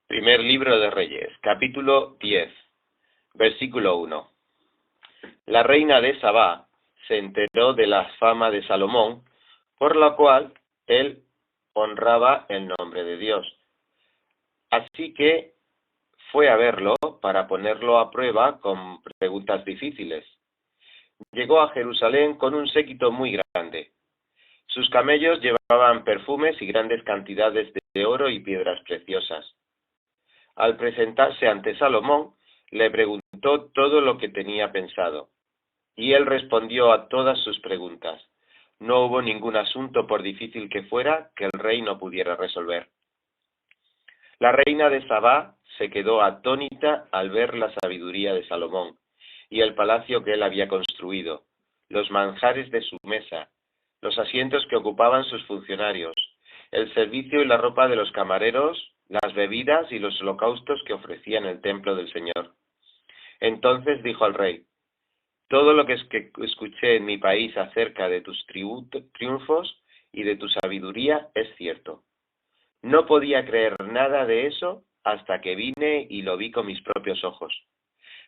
Primer libro de Reyes, capítulo 10, versículo 1. La reina de Sabá se enteró de la fama de Salomón, por la cual él honraba el nombre de Dios. Así que fue a verlo para ponerlo a prueba con preguntas difíciles. Llegó a Jerusalén con un séquito muy grande. Sus camellos llevaban perfumes y grandes cantidades de oro y piedras preciosas. Al presentarse ante Salomón, le preguntó todo lo que tenía pensado, y él respondió a todas sus preguntas. No hubo ningún asunto, por difícil que fuera, que el rey no pudiera resolver. La reina de Sabá se quedó atónita al ver la sabiduría de Salomón, y el palacio que él había construido, los manjares de su mesa, los asientos que ocupaban sus funcionarios, el servicio y la ropa de los camareros, las bebidas y los holocaustos que ofrecía en el templo del Señor. Entonces dijo al rey: todo lo que escuché en mi país acerca de tus triunfos y de tu sabiduría es cierto. No podía creer nada de eso hasta que vine y lo vi con mis propios ojos.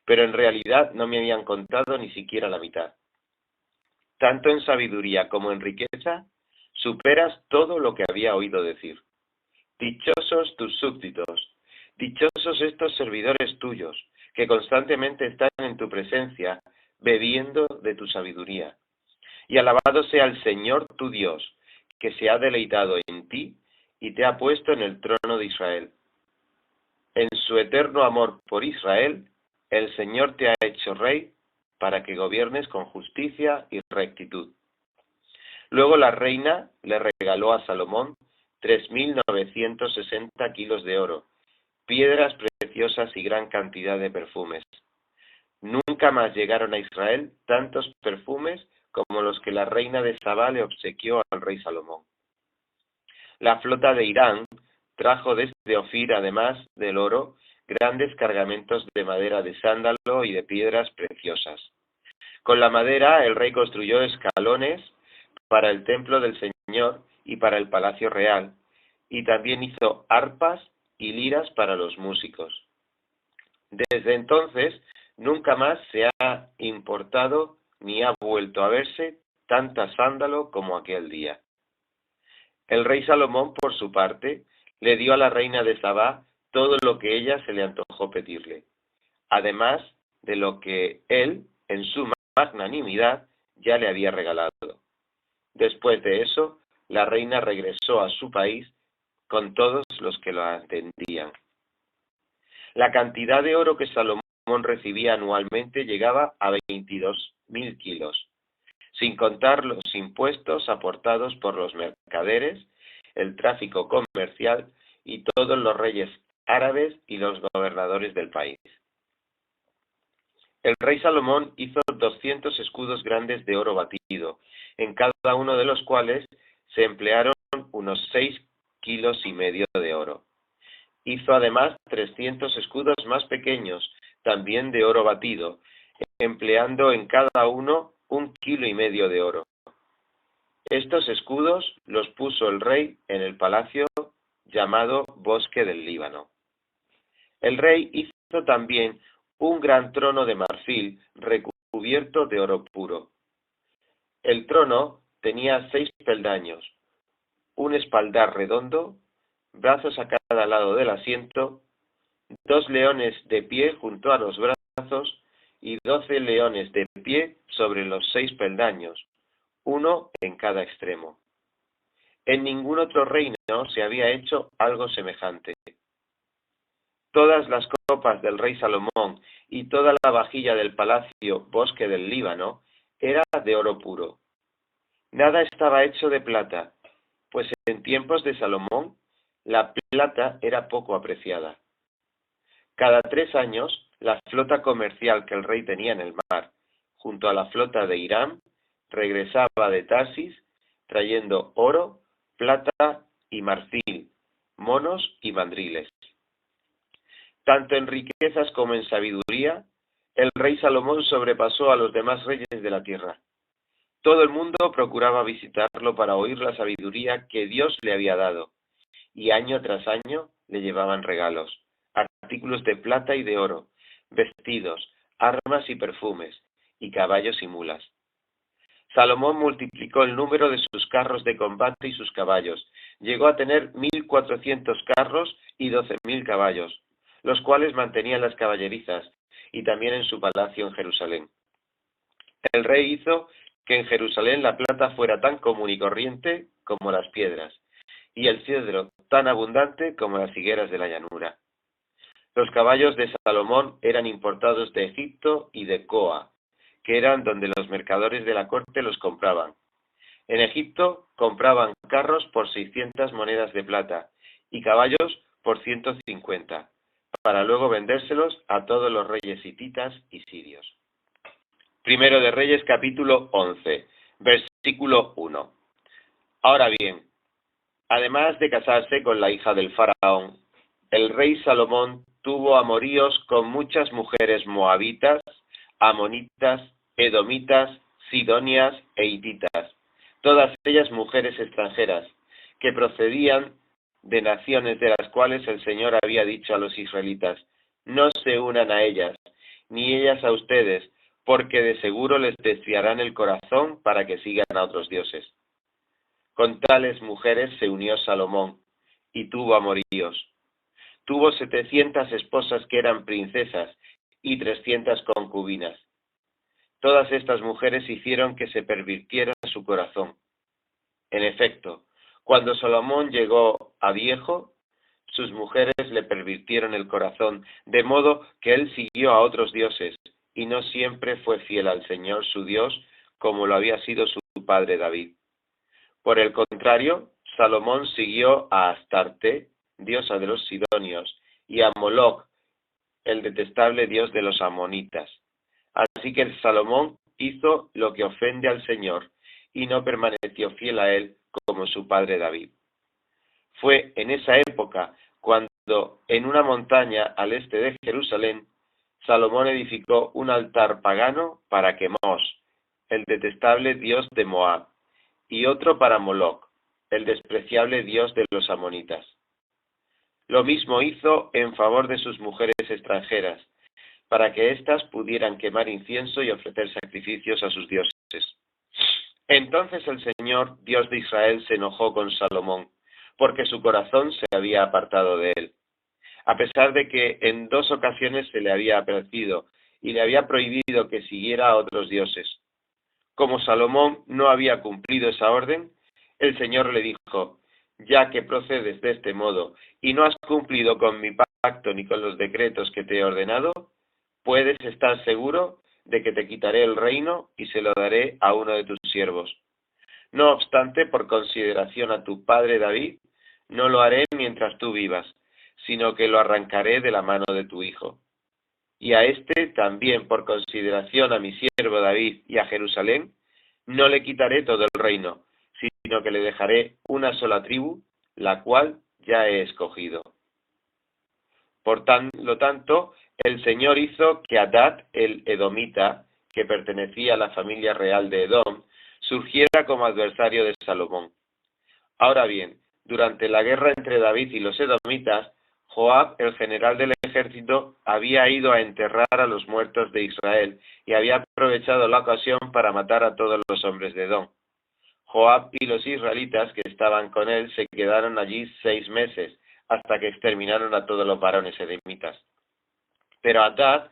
Pero en realidad no me habían contado ni siquiera la mitad. Tanto en sabiduría como en riqueza, superas todo lo que había oído decir. Dichosos tus súbditos, dichosos estos servidores tuyos, que constantemente están en tu presencia, bebiendo de tu sabiduría. Y alabado sea el Señor tu Dios, que se ha deleitado en ti y te ha puesto en el trono de Israel. En su eterno amor por Israel, el Señor te ha hecho rey para que gobiernes con justicia y rectitud. Luego la reina le regaló a Salomón 3.960 kilos de oro, piedras preciosas y gran cantidad de perfumes. Nunca más llegaron a Israel tantos perfumes como los que la reina de Sabá le obsequió al rey Salomón. La flota de Irán trajo desde Ofir, además del oro, grandes cargamentos de madera de sándalo y de piedras preciosas. Con la madera el rey construyó escalones para el templo del Señor y para el palacio real, y también hizo arpas y liras para los músicos. Desde entonces nunca más se ha importado ni ha vuelto a verse tanta sándalo como aquel día. El rey Salomón, por su parte, le dio a la reina de Sabá todo lo que ella se le antojó pedirle, además de lo que él, en su magnanimidad, ya le había regalado. Después de eso, la reina regresó a su país con todos los que lo atendían. La cantidad de oro que Salomón recibía anualmente llegaba a 22.000 kilos, sin contar los impuestos aportados por los mercaderes, el tráfico comercial y todos los reyes árabes y los gobernadores del país. El rey Salomón hizo 200 escudos grandes de oro batido, en cada uno de los cuales se emplearon unos 6,5 kilos de oro. Hizo además 300 escudos más pequeños, también de oro batido, empleando en cada uno 1,5 kilos de oro. Estos escudos los puso el rey en el palacio llamado Bosque del Líbano. El rey hizo también un gran trono de marfil recubierto de oro puro. El trono tenía 6 peldaños, un espaldar redondo, brazos a cada lado del asiento, 2 leones de pie junto a los brazos y 12 leones de pie sobre los 6 peldaños, uno en cada extremo. En ningún otro reino se había hecho algo semejante. Todas las copas del rey Salomón y toda la vajilla del palacio Bosque del Líbano era de oro puro. Nada estaba hecho de plata, pues en tiempos de Salomón la plata era poco apreciada. Cada 3 años, la flota comercial que el rey tenía en el mar, junto a la flota de Irán, regresaba de Tarsis, trayendo oro, plata y marfil, monos y mandriles. Tanto en riquezas como en sabiduría, el rey Salomón sobrepasó a los demás reyes de la tierra. Todo el mundo procuraba visitarlo para oír la sabiduría que Dios le había dado, y año tras año le llevaban regalos, artículos de plata y de oro, vestidos, armas y perfumes, y caballos y mulas. Salomón multiplicó el número de sus carros de combate y sus caballos. Llegó a tener 1.400 carros y 12.000 caballos, los cuales mantenían las caballerizas, y también en su palacio en Jerusalén. El rey hizo que en Jerusalén la plata fuera tan común y corriente como las piedras, y el cedro tan abundante como las higueras de la llanura. Los caballos de Salomón eran importados de Egipto y de Coa, que eran donde los mercaderes de la corte los compraban. En Egipto compraban carros por 600 monedas de plata y caballos por 150, para luego vendérselos a todos los reyes hititas y sirios. Primero de Reyes, capítulo 11, versículo 1. Ahora bien, además de casarse con la hija del faraón, el rey Salomón tuvo amoríos con muchas mujeres moabitas, amonitas, edomitas, sidonias e hititas, todas ellas mujeres extranjeras, que procedían de naciones de las cuales el Señor había dicho a los israelitas: no se unan a ellas, ni ellas a ustedes, porque de seguro les desviarán el corazón para que sigan a otros dioses. Con tales mujeres se unió Salomón, y tuvo amoríos. Tuvo 700 esposas que eran princesas, y 300 concubinas. Todas estas mujeres hicieron que se pervirtiera su corazón. En efecto, cuando Salomón llegó a viejo, sus mujeres le pervirtieron el corazón, de modo que él siguió a otros dioses, y no siempre fue fiel al Señor su Dios, como lo había sido su padre David. Por el contrario, Salomón siguió a Astarte, diosa de los sidonios, y a Moloc, el detestable dios de los amonitas. Así que Salomón hizo lo que ofende al Señor, y no permaneció fiel a él como su padre David. Fue en esa época cuando, en una montaña al este de Jerusalén, Salomón edificó un altar pagano para Quemos, el detestable dios de Moab, y otro para Moloc, el despreciable dios de los amonitas. Lo mismo hizo en favor de sus mujeres extranjeras, para que éstas pudieran quemar incienso y ofrecer sacrificios a sus dioses. Entonces el Señor, Dios de Israel, se enojó con Salomón, porque su corazón se había apartado de él. A pesar de que en 2 ocasiones se le había advertido y le había prohibido que siguiera a otros dioses. Como Salomón no había cumplido esa orden, el Señor le dijo: ya que procedes de este modo y no has cumplido con mi pacto ni con los decretos que te he ordenado, puedes estar seguro de que te quitaré el reino y se lo daré a uno de tus siervos. No obstante, por consideración a tu padre David, no lo haré mientras tú vivas, sino que lo arrancaré de la mano de tu hijo. Y a este también, por consideración a mi siervo David y a Jerusalén, no le quitaré todo el reino, sino que le dejaré una sola tribu, la cual ya he escogido. Por lo tanto, el Señor hizo que Hadad el edomita, que pertenecía a la familia real de Edom, surgiera como adversario de Salomón. Ahora bien, durante la guerra entre David y los edomitas, Joab, el general del ejército, había ido a enterrar a los muertos de Israel y había aprovechado la ocasión para matar a todos los hombres de Edom. Joab y los israelitas que estaban con él se quedaron allí 6 meses, hasta que exterminaron a todos los varones edomitas. Pero Hadad,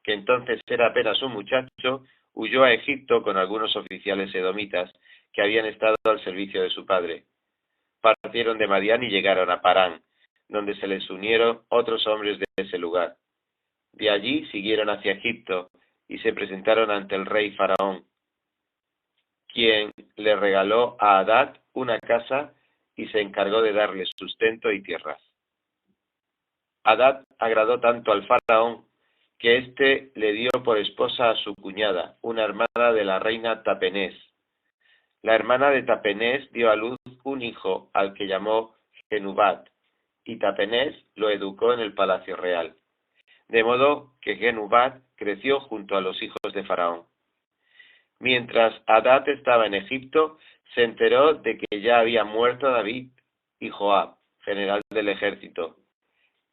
que entonces era apenas un muchacho, huyó a Egipto con algunos oficiales edomitas que habían estado al servicio de su padre. Partieron de Madián y llegaron a Parán, donde se les unieron otros hombres de ese lugar. De allí siguieron hacia Egipto y se presentaron ante el rey Faraón, quien le regaló a Hadad una casa y se encargó de darle sustento y tierras. Hadad agradó tanto al faraón que éste le dio por esposa a su cuñada, una hermana de la reina Tapenés. La hermana de Tapenés dio a luz un hijo al que llamó Genubat, y Tapenés lo educó en el palacio real. De modo que Genubat creció junto a los hijos de Faraón. Mientras Hadad estaba en Egipto, se enteró de que ya había muerto David y Joab, general del ejército,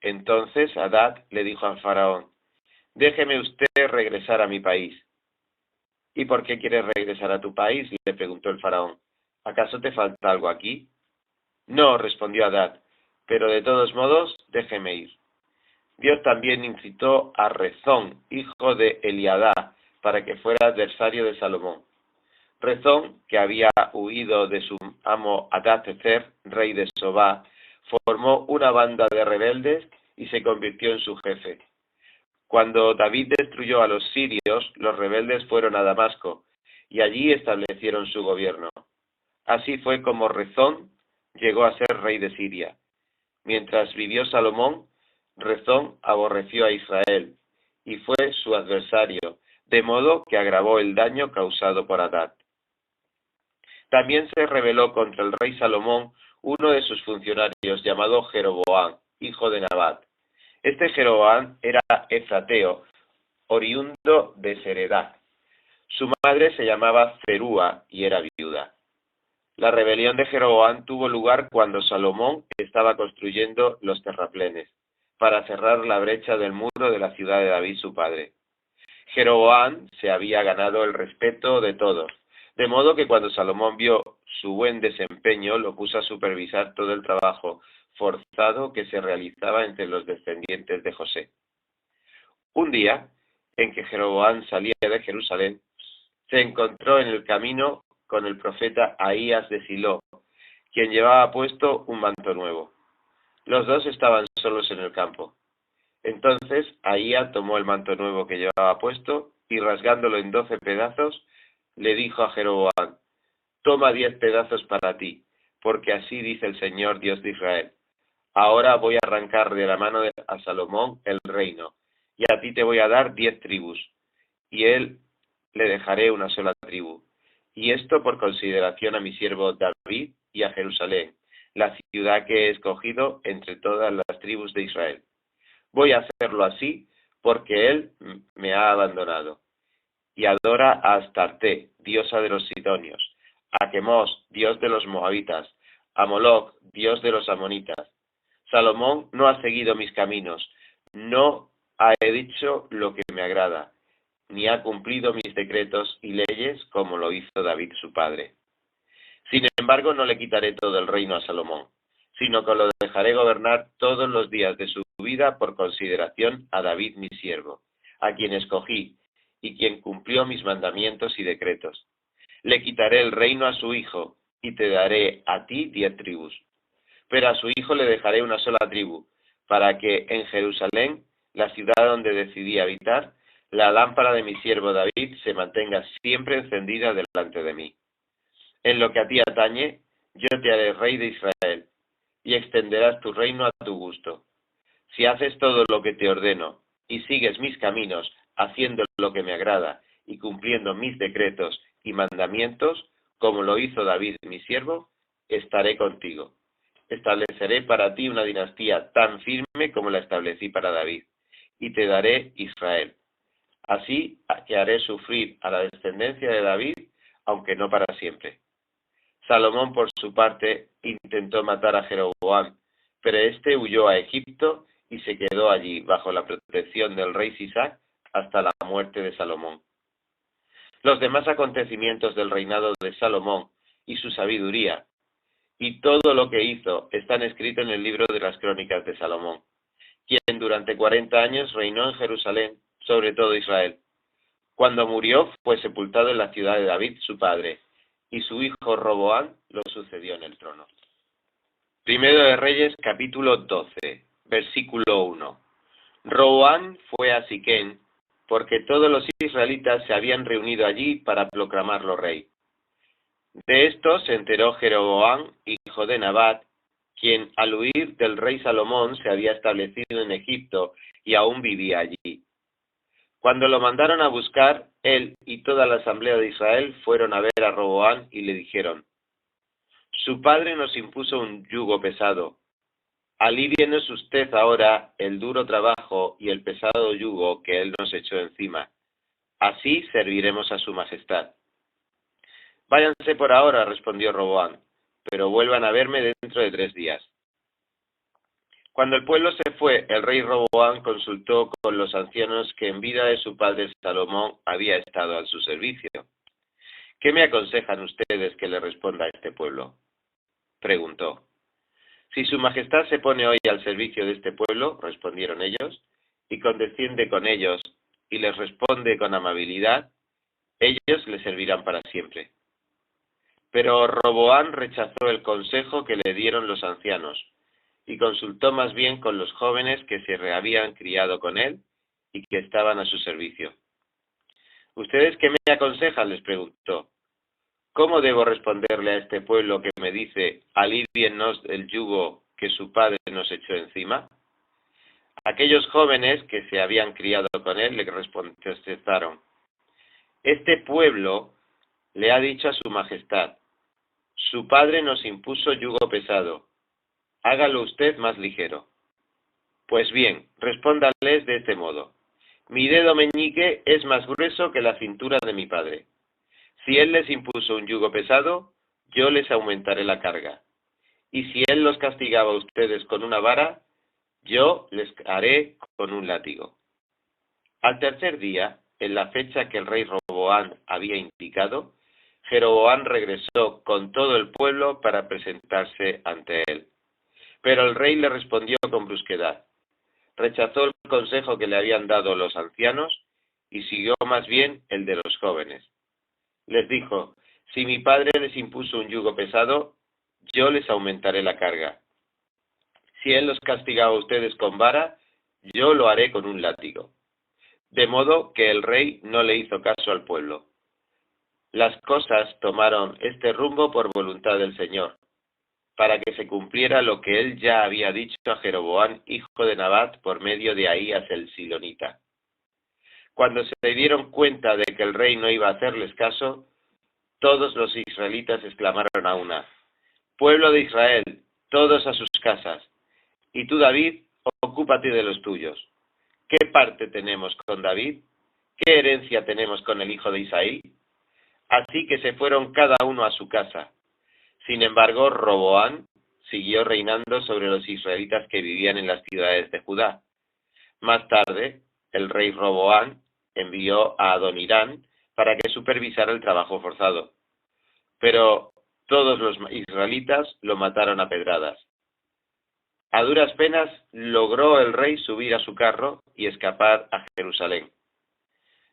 Entonces Hadad le dijo al faraón: déjeme usted regresar a mi país. ¿Y por qué quieres regresar a tu país?, le preguntó el faraón. ¿Acaso te falta algo aquí? No, respondió Hadad, pero de todos modos, déjeme ir. Dios también incitó a Rezón, hijo de Eliadá, para que fuera adversario de Salomón. Rezón, que había huido de su amo Hadad-Ezer, rey de Sobá, formó una banda de rebeldes y se convirtió en su jefe. Cuando David destruyó a los sirios, los rebeldes fueron a Damasco, y allí establecieron su gobierno. Así fue como Rezón llegó a ser rey de Siria. Mientras vivió Salomón, Rezón aborreció a Israel, y fue su adversario, de modo que agravó el daño causado por Hadad. También se rebeló contra el rey Salomón uno de sus funcionarios llamado Jeroboam, hijo de Nabat. Este Jeroboam era efrateo, oriundo de Seredá. Su madre se llamaba Zerúa y era viuda. La rebelión de Jeroboam tuvo lugar cuando Salomón estaba construyendo los terraplenes para cerrar la brecha del muro de la ciudad de David su padre. Jeroboam se había ganado el respeto de todos, de modo que cuando Salomón vio su buen desempeño, lo puso a supervisar todo el trabajo forzado que se realizaba entre los descendientes de José. Un día, en que Jeroboam salía de Jerusalén, se encontró en el camino con el profeta Ahías de Silo, quien llevaba puesto un manto nuevo. Los dos estaban solos en el campo. Entonces Ahías tomó el manto nuevo que llevaba puesto y rasgándolo en 12 pedazos, le dijo a Jeroboam: toma 10 pedazos para ti, porque así dice el Señor Dios de Israel: ahora voy a arrancar de la mano a Salomón el reino, y a ti te voy a dar 10 tribus, y él le dejaré una sola tribu. Y esto por consideración a mi siervo David y a Jerusalén, la ciudad que he escogido entre todas las tribus de Israel. Voy a hacerlo así porque él me ha abandonado. Y adora a Astarte, diosa de los sidonios, a Quemos, dios de los moabitas, a Moloc, dios de los amonitas. Salomón no ha seguido mis caminos, no ha dicho lo que me agrada, ni ha cumplido mis decretos y leyes como lo hizo David su padre. Sin embargo, no le quitaré todo el reino a Salomón, sino que lo dejaré gobernar todos los días de su vida por consideración a David mi siervo, a quien escogí, y quien cumplió mis mandamientos y decretos. Le quitaré el reino a su hijo, y te daré a ti 10 tribus. Pero a su hijo le dejaré una sola tribu, para que en Jerusalén, la ciudad donde decidí habitar, la lámpara de mi siervo David se mantenga siempre encendida delante de mí. En lo que a ti atañe, yo te haré rey de Israel, y extenderás tu reino a tu gusto. Si haces todo lo que te ordeno, y sigues mis caminos, haciendo lo que me agrada, y cumpliendo mis decretos y mandamientos, como lo hizo David mi siervo, estaré contigo. Estableceré para ti una dinastía tan firme como la establecí para David, y te daré Israel. Así que haré sufrir a la descendencia de David, aunque no para siempre. Salomón, por su parte, intentó matar a Jeroboam, pero éste huyó a Egipto y se quedó allí, bajo la protección del rey Sisac, hasta la muerte de Salomón. Los demás acontecimientos del reinado de Salomón y su sabiduría, y todo lo que hizo, están escritos en el libro de las crónicas de Salomón, quien durante 40 años reinó en Jerusalén sobre todo Israel. Cuando murió, fue sepultado en la ciudad de David, su padre, y su hijo Roboam lo sucedió en el trono. Primero de Reyes, capítulo 12, versículo 1. Roboam fue a Siquén, porque todos los israelitas se habían reunido allí para proclamarlo rey. De esto se enteró Jeroboam, hijo de Nabat, quien al huir del rey Salomón se había establecido en Egipto y aún vivía allí. Cuando lo mandaron a buscar, él y toda la asamblea de Israel fueron a ver a Roboam y le dijeron: su padre nos impuso un yugo pesado. Alívienos usted ahora el duro trabajo y el pesado yugo que él nos echó encima. Así serviremos a su majestad. Váyanse por ahora, respondió Roboam, pero vuelvan a verme dentro de 3 días. Cuando el pueblo se fue, el rey Roboam consultó con los ancianos que en vida de su padre Salomón había estado a su servicio. ¿Qué me aconsejan ustedes que le responda a este pueblo? Preguntó. Si su majestad se pone hoy al servicio de este pueblo, respondieron ellos, y condesciende con ellos, y les responde con amabilidad, ellos le servirán para siempre. Pero Roboam rechazó el consejo que le dieron los ancianos, y consultó más bien con los jóvenes que se habían criado con él y que estaban a su servicio. ¿Ustedes qué me aconsejan?, les preguntó. ¿Cómo debo responderle a este pueblo que me dice, alíviennos el yugo que su padre nos echó encima? Aquellos jóvenes que se habían criado con él le contestaron, este pueblo le ha dicho a su majestad, su padre nos impuso yugo pesado, hágalo usted más ligero. Pues bien, respóndales de este modo, mi dedo meñique es más grueso que la cintura de mi padre. Si él les impuso un yugo pesado, yo les aumentaré la carga. Y si él los castigaba a ustedes con una vara, yo les haré con un látigo. Al tercer día, en la fecha que el rey Roboam había indicado, Jeroboam regresó con todo el pueblo para presentarse ante él. Pero el rey le respondió con brusquedad. Rechazó el consejo que le habían dado los ancianos y siguió más bien el de los jóvenes. Les dijo, si mi padre les impuso un yugo pesado, yo les aumentaré la carga. Si él los castigaba a ustedes con vara, yo lo haré con un látigo. De modo que el rey no le hizo caso al pueblo. Las cosas tomaron este rumbo por voluntad del Señor, para que se cumpliera lo que él ya había dicho a Jeroboam, hijo de Nabat, por medio de Ahías el Silonita. Cuando se dieron cuenta de que el rey no iba a hacerles caso, todos los israelitas exclamaron a una, pueblo de Israel, todos a sus casas, y tú, David, ocúpate de los tuyos. ¿Qué parte tenemos con David? ¿Qué herencia tenemos con el hijo de Isaí? Así que se fueron cada uno a su casa. Sin embargo, Roboam siguió reinando sobre los israelitas que vivían en las ciudades de Judá. Más tarde, el rey Roboam envió a Adonirán para que supervisara el trabajo forzado. Pero todos los israelitas lo mataron a pedradas. A duras penas logró el rey subir a su carro y escapar a Jerusalén.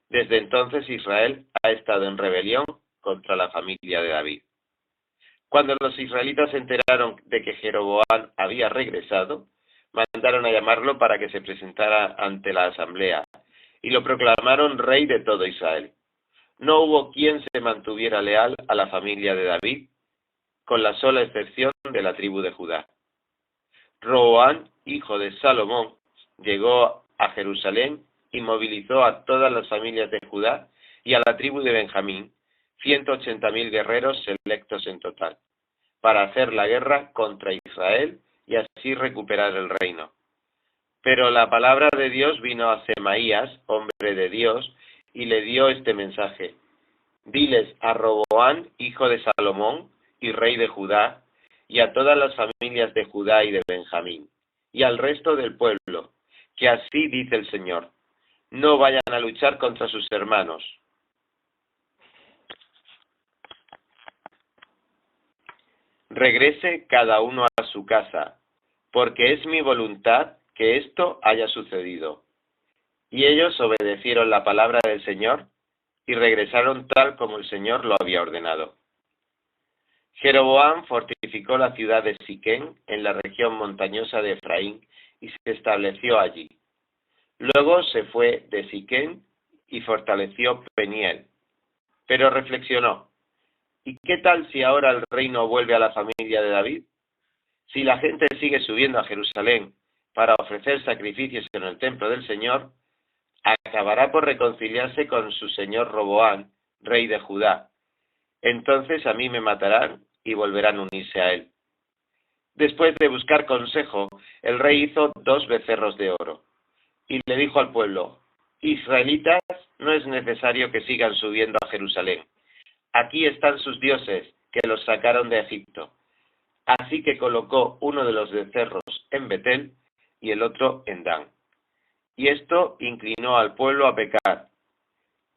Desde entonces Israel ha estado en rebelión contra la familia de David. Cuando los israelitas se enteraron de que Jeroboam había regresado, mandaron a llamarlo para que se presentara ante la asamblea y lo proclamaron rey de todo Israel. No hubo quien se mantuviera leal a la familia de David, con la sola excepción de la tribu de Judá. Roboam, hijo de Salomón, llegó a Jerusalén y movilizó a todas las familias de Judá y a la tribu de Benjamín, 180.000 guerreros selectos en total, para hacer la guerra contra Israel y así recuperar el reino. Pero la palabra de Dios vino a Semaías, hombre de Dios, y le dio este mensaje. Diles a Roboam, hijo de Salomón y rey de Judá, y a todas las familias de Judá y de Benjamín, y al resto del pueblo, que así dice el Señor, no vayan a luchar contra sus hermanos. Regrese cada uno a su casa, porque es mi voluntad que esto haya sucedido. Y ellos obedecieron la palabra del Señor y regresaron tal como el Señor lo había ordenado. Jeroboam fortificó la ciudad de Siquén en la región montañosa de Efraín y se estableció allí. Luego se fue de Siquén y fortaleció Peniel. Pero reflexionó, ¿y qué tal si ahora el reino vuelve a la familia de David? Si la gente sigue subiendo a Jerusalén para ofrecer sacrificios en el templo del Señor, acabará por reconciliarse con su señor Roboam, rey de Judá. Entonces a mí me matarán y volverán a unirse a él. Después de buscar consejo, el rey hizo 2 becerros de oro y le dijo al pueblo, israelitas, no es necesario que sigan subiendo a Jerusalén. Aquí están sus dioses, que los sacaron de Egipto. Así que colocó uno de los becerros en Betel y el otro en Dan. Y esto inclinó al pueblo a pecar.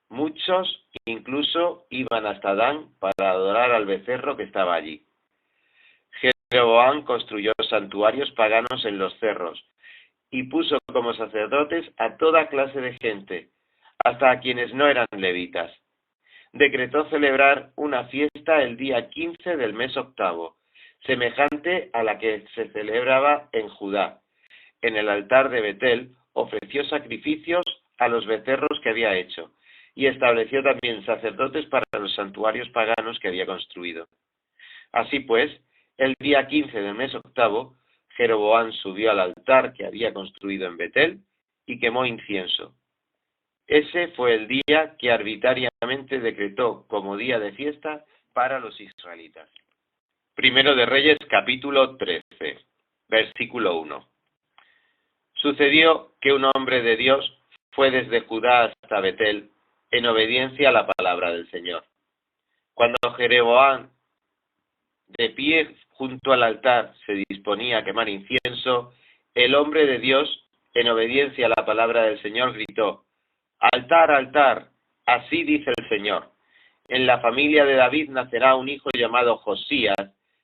Muchos incluso iban hasta Dan para adorar al becerro que estaba allí. Jeroboam construyó santuarios paganos en los cerros y puso como sacerdotes a toda clase de gente, hasta a quienes no eran levitas. Decretó celebrar una fiesta el día 15 del mes octavo, semejante a la que se celebraba en Judá. En el altar de Betel ofreció sacrificios a los becerros que había hecho, y estableció también sacerdotes para los santuarios paganos que había construido. Así pues, el día 15 del mes octavo, Jeroboam subió al altar que había construido en Betel y quemó incienso. Ese fue el día que arbitrariamente decretó como día de fiesta para los israelitas. Primero de Reyes, capítulo 13, versículo 1. Sucedió que un hombre de Dios fue desde Judá hasta Betel en obediencia a la palabra del Señor. Cuando Jeroboam, de pie junto al altar, se disponía a quemar incienso, el hombre de Dios, en obediencia a la palabra del Señor, gritó: «Altar, altar, así dice el Señor. En la familia de David nacerá un hijo llamado Josías,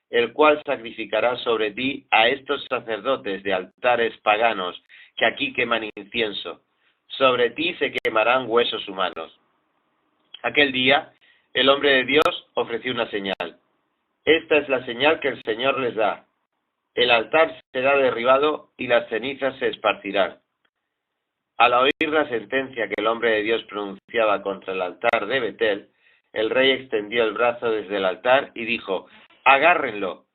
el cual sacrificará sobre ti a estos sacerdotes de altares paganos que aquí queman incienso. Sobre ti se quemarán huesos humanos». Aquel día, el hombre de Dios ofreció una señal. Esta es la señal que el Señor les da. El altar será derribado y las cenizas se esparcirán. Al oír la sentencia que el hombre de Dios pronunciaba contra el altar de Betel, el rey extendió el brazo desde el altar y dijo: «Agárrenlo».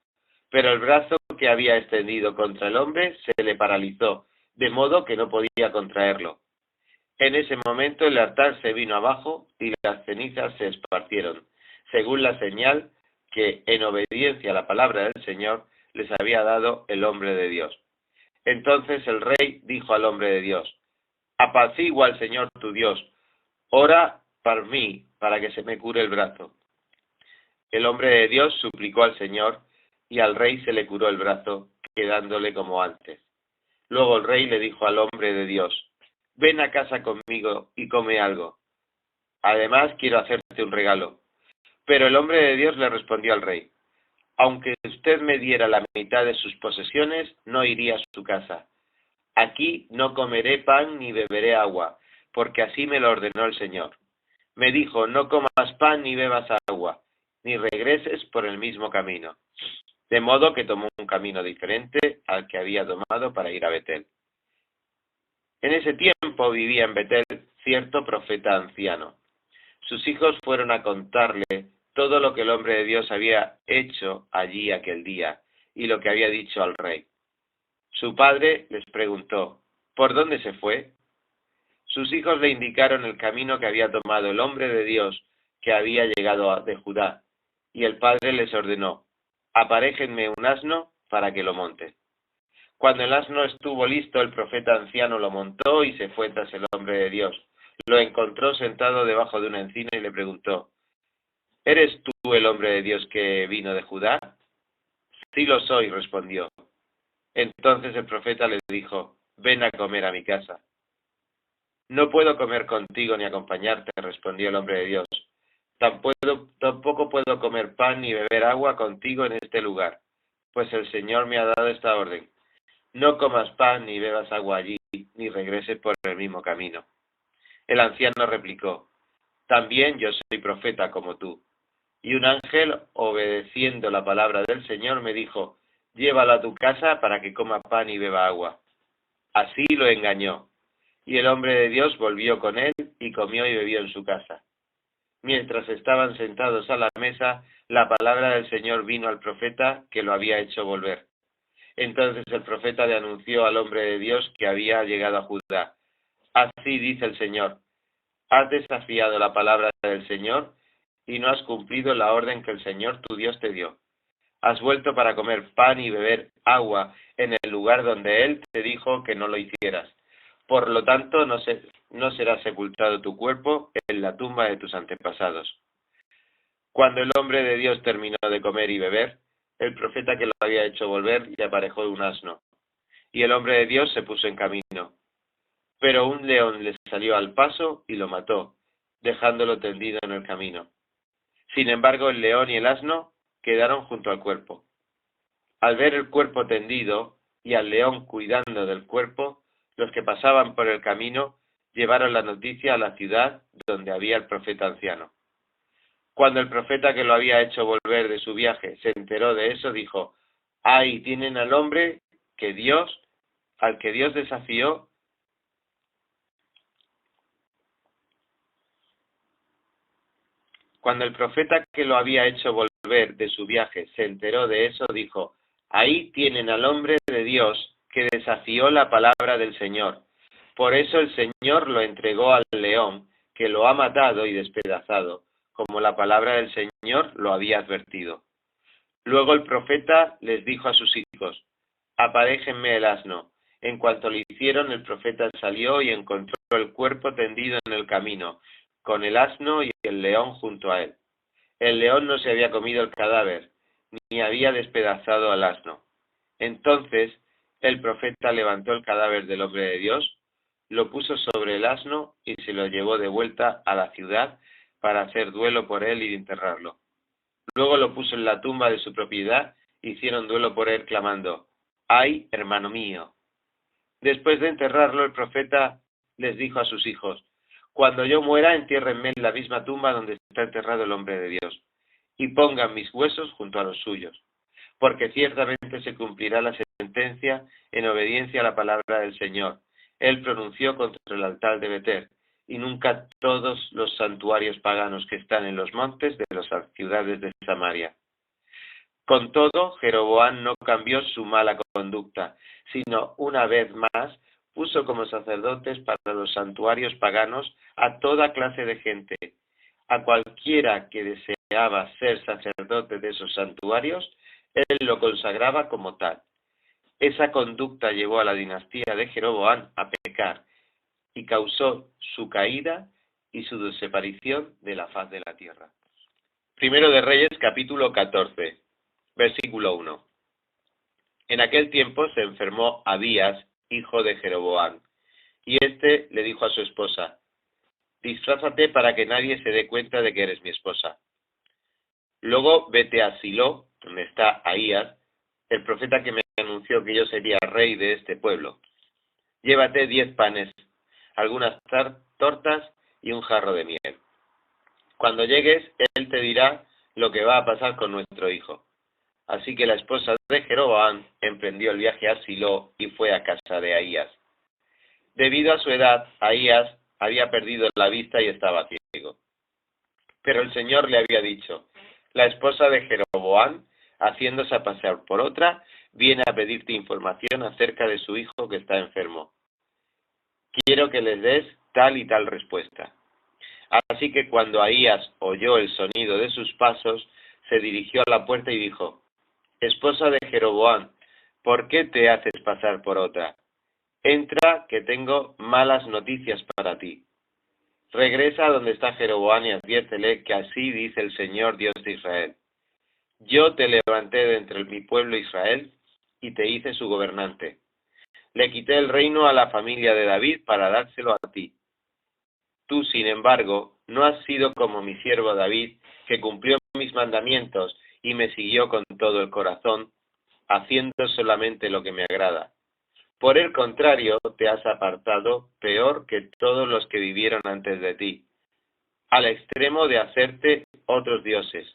Pero el brazo que había extendido contra el hombre se le paralizó, de modo que no podía contraerlo. En ese momento el altar se vino abajo y las cenizas se esparcieron, según la señal que, en obediencia a la palabra del Señor, les había dado el hombre de Dios. Entonces el rey dijo al hombre de Dios: «Apacigua al Señor tu Dios, ora por mí para que se me cure el brazo». El hombre de Dios suplicó al Señor y al rey se le curó el brazo, quedándole como antes. Luego el rey le dijo al hombre de Dios: «Ven a casa conmigo y come algo. Además quiero hacerte un regalo». Pero el hombre de Dios le respondió al rey: «Aunque usted me diera la mitad de sus posesiones, no iría a su casa. Aquí no comeré pan ni beberé agua, porque así me lo ordenó el Señor. Me dijo: no comas pan ni bebas agua, ni regreses por el mismo camino». De modo que tomó un camino diferente al que había tomado para ir a Betel. En ese tiempo vivía en Betel cierto profeta anciano. Sus hijos fueron a contarle todo lo que el hombre de Dios había hecho allí aquel día y lo que había dicho al rey. Su padre les preguntó: «¿Por dónde se fue?». Sus hijos le indicaron el camino que había tomado el hombre de Dios que había llegado de Judá, y el padre les ordenó: «Aparéjenme un asno para que lo monte». Cuando el asno estuvo listo, el profeta anciano lo montó y se fue tras el hombre de Dios. Lo encontró sentado debajo de una encina y le preguntó: «¿Eres tú el hombre de Dios que vino de Judá?». «Sí lo soy», respondió. Entonces el profeta le dijo: «Ven a comer a mi casa». «No puedo comer contigo ni acompañarte», respondió el hombre de Dios. «Tampoco puedo comer pan ni beber agua contigo en este lugar, pues el Señor me ha dado esta orden: no comas pan ni bebas agua allí, ni regreses por el mismo camino». El anciano replicó: «También yo soy profeta como tú». Y un ángel, obedeciendo la palabra del Señor, me dijo: «Llévalo a tu casa para que coma pan y beba agua». Así lo engañó. Y el hombre de Dios volvió con él y comió y bebió en su casa. Mientras estaban sentados a la mesa, la palabra del Señor vino al profeta que lo había hecho volver. Entonces el profeta le anunció al hombre de Dios que había llegado a Judá: «Así dice el Señor: has desafiado la palabra del Señor y no has cumplido la orden que el Señor tu Dios te dio. Has vuelto para comer pan y beber agua en el lugar donde Él te dijo que no lo hicieras. Por lo tanto, no será sepultado tu cuerpo en la tumba de tus antepasados». Cuando el hombre de Dios terminó de comer y beber, el profeta que lo había hecho volver le aparejó un asno. y el hombre de Dios se puso en camino. Pero un león le salió al paso y lo mató, dejándolo tendido en el camino. Sin embargo, el león y el asno quedaron junto al cuerpo. Al ver el cuerpo tendido y al león cuidando del cuerpo, los que pasaban por el camino llevaron la noticia a la ciudad donde había el profeta anciano. Cuando el profeta que lo había hecho volver de su viaje se enteró de eso, dijo: ¡Ahí tienen al hombre al que Dios desafió! Cuando el profeta que lo había hecho volver de su viaje se enteró de eso, dijo: ahí tienen al hombre de Dios que desafió la palabra del Señor. Por eso el Señor lo entregó al león, que lo ha matado y despedazado, como la palabra del Señor lo había advertido. Luego el profeta les dijo a sus hijos: aparéjenme el asno. En cuanto lo hicieron, el profeta salió y encontró el cuerpo tendido en el camino, con el asno y el león junto a él. El león no se había comido el cadáver, ni había despedazado al asno. Entonces el profeta levantó el cadáver del hombre de Dios, lo puso sobre el asno y se lo llevó de vuelta a la ciudad para hacer duelo por él y enterrarlo. Luego lo puso en la tumba de su propiedad, hicieron duelo por él clamando: ¡ay, hermano mío! Después de enterrarlo, el profeta les dijo a sus hijos: cuando yo muera, entiérrenme en la misma tumba donde está enterrado el hombre de Dios, y pongan mis huesos junto a los suyos, porque ciertamente se cumplirá la sentencia en obediencia a la palabra del Señor. Él pronunció contra el altar de Betel, y nunca todos los santuarios paganos que están en los montes de las ciudades de Samaria. Con todo, Jeroboam no cambió su mala conducta, sino una vez más puso como sacerdotes para los santuarios paganos a toda clase de gente. A cualquiera que deseaba ser sacerdote de esos santuarios, él lo consagraba como tal. Esa conducta llevó a la dinastía de Jeroboam a pecar y causó su caída y su desaparición de la faz de la tierra. Primero de Reyes, capítulo 14, versículo 1. En aquel tiempo se enfermó Abías, hijo de Jeroboam, y éste le dijo a su esposa: disfrázate para que nadie se dé cuenta de que eres mi esposa. Luego vete a Silo, donde está Ahías, el profeta que me anunció que yo sería rey de este pueblo. Llévate 10 panes, algunas tortas y un jarro de miel. Cuando llegues, él te dirá lo que va a pasar con nuestro hijo. Así que la esposa de Jeroboam emprendió el viaje a Silo y fue a casa de Ahías. Debido a su edad, Ahías había perdido la vista y estaba ciego. Pero el Señor le había dicho: la esposa de Jeroboam, haciéndose pasar por otra, viene a pedirte información acerca de su hijo que está enfermo. Quiero que les des tal y tal respuesta. Así que cuando Ahías oyó el sonido de sus pasos, se dirigió a la puerta y dijo: esposa de Jeroboam, ¿por qué te haces pasar por otra? Entra, que tengo malas noticias para ti. Regresa a donde está Jeroboam y adviértele que así dice el Señor Dios de Israel: yo te levanté de entre mi pueblo Israel y te hice su gobernante. Le quité el reino a la familia de David para dárselo a ti. Tú, sin embargo, no has sido como mi siervo David, que cumplió mis mandamientos y me siguió con todo el corazón, haciendo solamente lo que me agrada. Por el contrario, te has apartado peor que todos los que vivieron antes de ti, al extremo de hacerte otros dioses,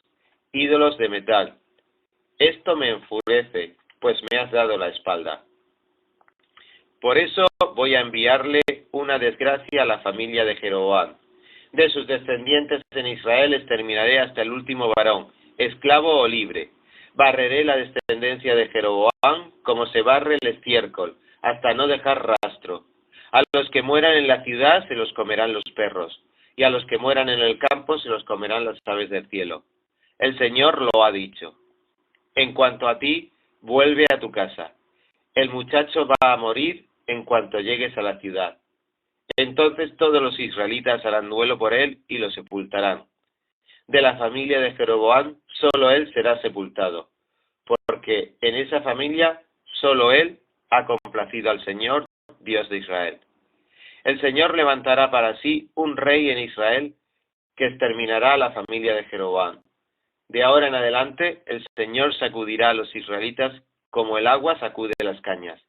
ídolos de metal. Esto me enfurece, pues me has dado la espalda. Por eso voy a enviarle una desgracia a la familia de Jeroboam. De sus descendientes en Israel exterminaré hasta el último varón, esclavo o libre. Barreré la descendencia de Jeroboam como se barre el estiércol, hasta no dejar rastro. A los que mueran en la ciudad se los comerán los perros, y a los que mueran en el campo se los comerán las aves del cielo. El Señor lo ha dicho. En cuanto a ti, vuelve a tu casa. El muchacho va a morir en cuanto llegues a la ciudad. Entonces todos los israelitas harán duelo por él y lo sepultarán. De la familia de Jeroboam, solo él será sepultado, porque en esa familia solo él ha complacido al Señor, Dios de Israel. El Señor levantará para sí un rey en Israel que exterminará a la familia de Jeroboam. De ahora en adelante, el Señor sacudirá a los israelitas como el agua sacude las cañas.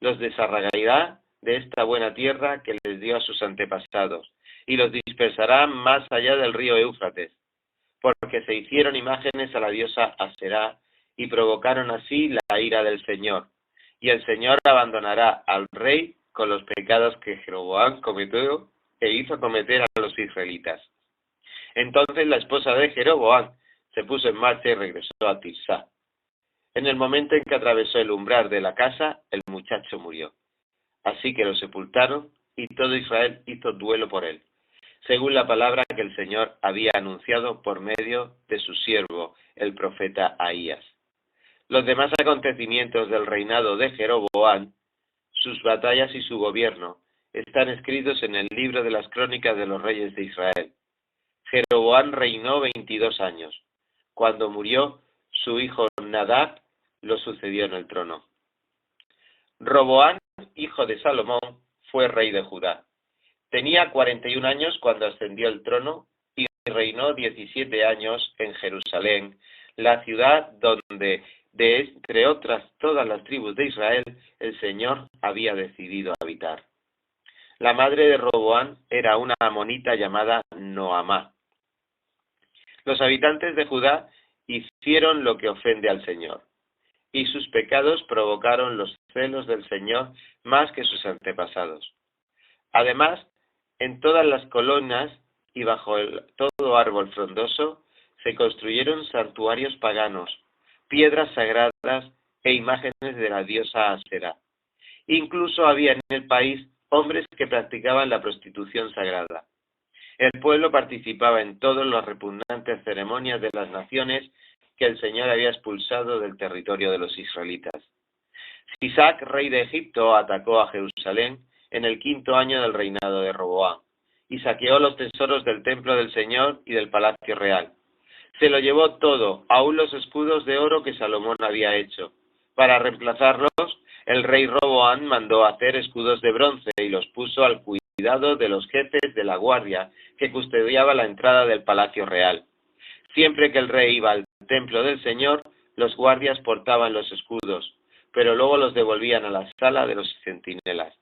Los desarraigará de esta buena tierra que les dio a sus antepasados, y los dispersará más allá del río Éufrates, porque se hicieron imágenes a la diosa Aserá y provocaron así la ira del Señor. Y el Señor abandonará al rey con los pecados que Jeroboam cometió e hizo cometer a los israelitas. Entonces la esposa de Jeroboam se puso en marcha y regresó a Tirsá. En el momento en que atravesó el umbral de la casa, el muchacho murió. Así que lo sepultaron y todo Israel hizo duelo por él, según la palabra que el Señor había anunciado por medio de su siervo, el profeta Ahías. Los demás acontecimientos del reinado de Jeroboam, sus batallas y su gobierno, están escritos en el libro de las crónicas de los reyes de Israel. Jeroboam reinó 22 años. Cuando murió, su hijo Nadab lo sucedió en el trono. Roboam, hijo de Salomón, fue rey de Judá. Tenía 41 años cuando ascendió al trono y reinó 17 años en Jerusalén, la ciudad donde, de entre otras todas las tribus de Israel, el Señor había decidido habitar. La madre de Roboam era una amonita llamada Noamá. Los habitantes de Judá hicieron lo que ofende al Señor, y sus pecados provocaron los celos del Señor más que sus antepasados. Además, en todas las colonias y bajo todo árbol frondoso se construyeron santuarios paganos, piedras sagradas e imágenes de la diosa Aserá. Incluso había en el país hombres que practicaban la prostitución sagrada. El pueblo participaba en todas las repugnantes ceremonias de las naciones que el Señor había expulsado del territorio de los israelitas. Sisac, rey de Egipto, atacó a Jerusalén en el 5º año del reinado de Roboam, y saqueó los tesoros del templo del Señor y del palacio real. Se lo llevó todo, aun los escudos de oro que Salomón había hecho. Para reemplazarlos, el rey Roboam mandó hacer escudos de bronce y los puso al cuidado de los jefes de la guardia que custodiaba la entrada del palacio real. Siempre que el rey iba al templo del Señor, los guardias portaban los escudos, pero luego los devolvían a la sala de los centinelas.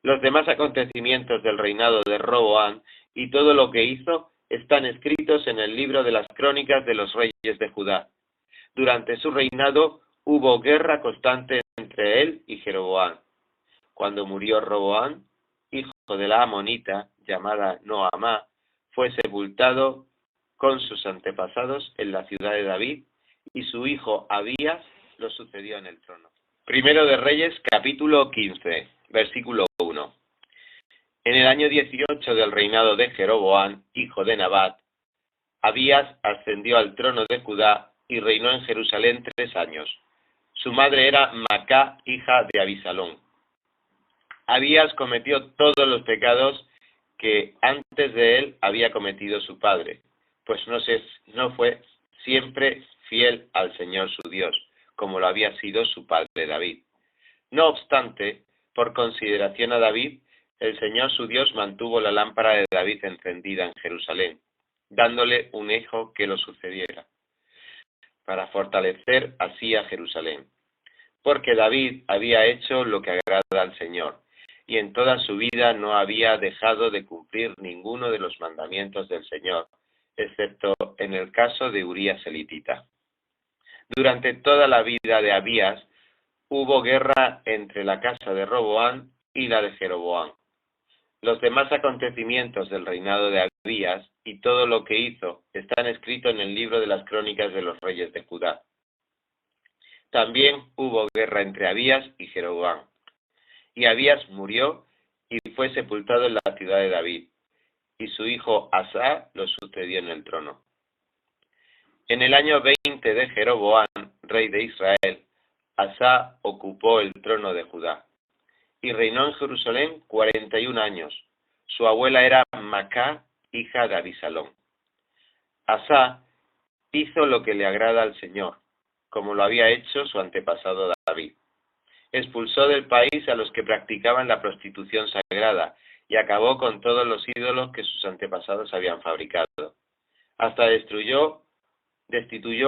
Los demás acontecimientos del reinado de Roboam y todo lo que hizo están escritos en el libro de las crónicas de los reyes de Judá. Durante su reinado hubo guerra constante entre él y Jeroboam. Cuando murió Roboam, hijo de la amonita, llamada Noamá, fue sepultado con sus antepasados en la ciudad de David, y su hijo Abías lo sucedió en el trono. Primero de Reyes, capítulo 15, versículo 1. En el año 18 del reinado de Jeroboam, hijo de Nabat, Abías ascendió al trono de Judá y reinó en Jerusalén 3 años. Su madre era Macá, hija de Abisalón. Abías cometió todos los pecados que antes de él había cometido su padre, pues no fue siempre fiel al Señor su Dios, como lo había sido su padre David. No obstante, por consideración a David, el Señor su Dios mantuvo la lámpara de David encendida en Jerusalén, dándole un hijo que lo sucediera, para fortalecer así a Jerusalén. Porque David había hecho lo que agrada al Señor, y en toda su vida no había dejado de cumplir ninguno de los mandamientos del Señor, excepto en el caso de Urías elitita. Durante toda la vida de Abías hubo guerra entre la casa de Roboam y la de Jeroboam. Los demás acontecimientos del reinado de Abías y todo lo que hizo están escritos en el libro de las crónicas de los reyes de Judá. También hubo guerra entre Abías y Jeroboam. Y Abías murió y fue sepultado en la ciudad de David, y su hijo Asá lo sucedió en el trono. En el año 20 de Jeroboam, rey de Israel, Asá ocupó el trono de Judá, y reinó en Jerusalén 41 años. Su abuela era Macá, hija de Abisalón. Asá hizo lo que le agrada al Señor, como lo había hecho su antepasado David. Expulsó del país a los que practicaban la prostitución sagrada y acabó con todos los ídolos que sus antepasados habían fabricado. Hasta destituyó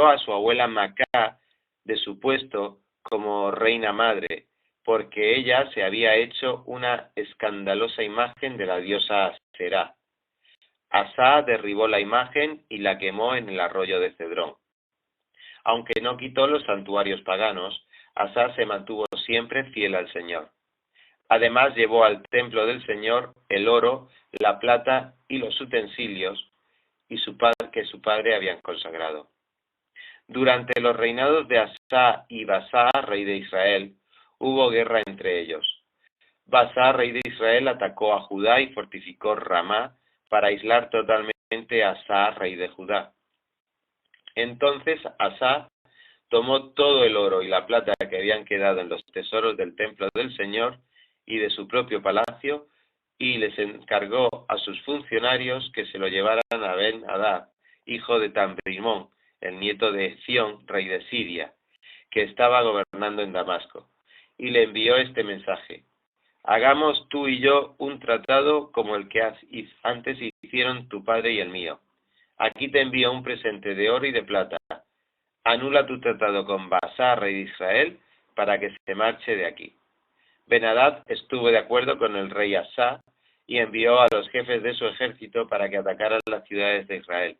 a su abuela Macá de su puesto como reina madre, porque ella se había hecho una escandalosa imagen de la diosa Aserá. Asa derribó la imagen y la quemó en el arroyo de Cedrón. Aunque no quitó los santuarios paganos, Asa se mantuvo siempre fiel al Señor. Además llevó al templo del Señor el oro, la plata y los utensilios que su padre habían consagrado. Durante los reinados de Asa y Basá, rey de Israel, hubo guerra entre ellos. Basá, rey de Israel, atacó a Judá y fortificó Ramá para aislar totalmente a Asa, rey de Judá. Entonces Asa tomó todo el oro y la plata que habían quedado en los tesoros del templo del Señor y de su propio palacio, y les encargó a sus funcionarios que se lo llevaran a Ben-Hadad, hijo de Tambrimón, el nieto de Ción, rey de Siria, que estaba gobernando en Damasco, y le envió este mensaje: hagamos tú y yo un tratado como el que antes hicieron tu padre y el mío. Aquí te envío un presente de oro y de plata. Anula tu tratado con Basá, rey de Israel, para que se marche de aquí. Ben-Hadad estuvo de acuerdo con el rey Asa y envió a los jefes de su ejército para que atacaran las ciudades de Israel.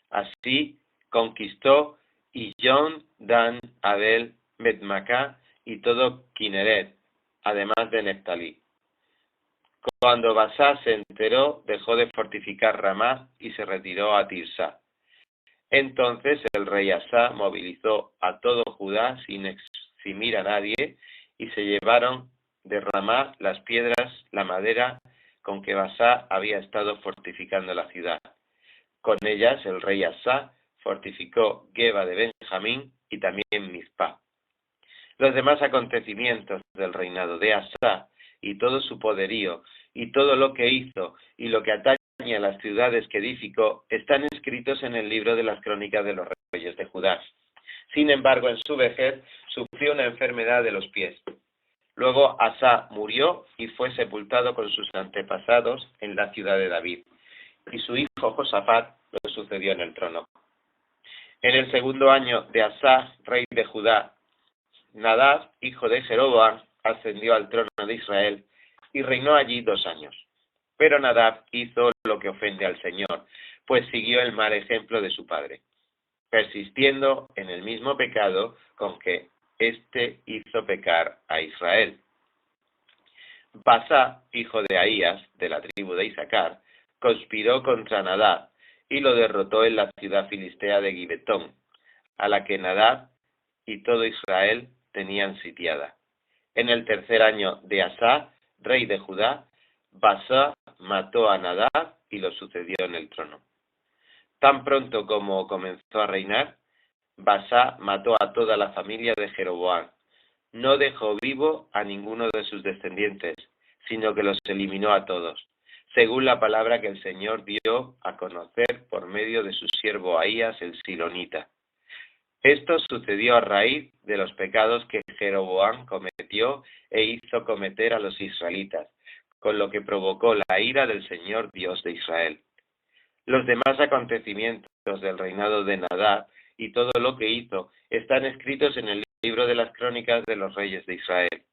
Así conquistó Iyón, Dan, Abel, Bet-Macá y todo Kineret, además de Neftalí. Cuando Basá se enteró, dejó de fortificar Ramá y se retiró a Tirsá. Entonces el rey Asa movilizó a todo Judá sin eximir a nadie, y se llevaron de Ramá las piedras, la madera con que Basá había estado fortificando la ciudad. Con ellas el rey Asa fortificó Geba de Benjamín y también Mizpá. Los demás acontecimientos del reinado de Asa y todo su poderío y todo lo que hizo y lo que atañe a las ciudades que edificó están escritos en el libro de las crónicas de los reyes de Judá. Sin embargo, en su vejez sufrió una enfermedad de los pies. Luego Asa murió y fue sepultado con sus antepasados en la ciudad de David, y su hijo Josafat lo sucedió en el trono. En el segundo año de Asa, rey de Judá, Nadab, hijo de Jeroboam, ascendió al trono de Israel y reinó allí 2 años. Pero Nadab hizo lo que ofende al Señor, pues siguió el mal ejemplo de su padre, persistiendo en el mismo pecado con que éste hizo pecar a Israel. Basá, hijo de Ahías, de la tribu de Isaacar, conspiró contra Nadab y lo derrotó en la ciudad filistea de Gibetón, a la que Nadab y todo Israel tenían sitiada. En el tercer año de Asa, rey de Judá, Basá mató a Nadab y lo sucedió en el trono. Tan pronto como comenzó a reinar, Basá mató a toda la familia de Jeroboam. No dejó vivo a ninguno de sus descendientes, sino que los eliminó a todos, según la palabra que el Señor dio a conocer por medio de su siervo Ahías el silonita. Esto sucedió a raíz de los pecados que Jeroboam cometió e hizo cometer a los israelitas, con lo que provocó la ira del Señor Dios de Israel. Los demás acontecimientos del reinado de Nadab y todo lo que hizo están escritos en el libro de las crónicas de los reyes de Israel.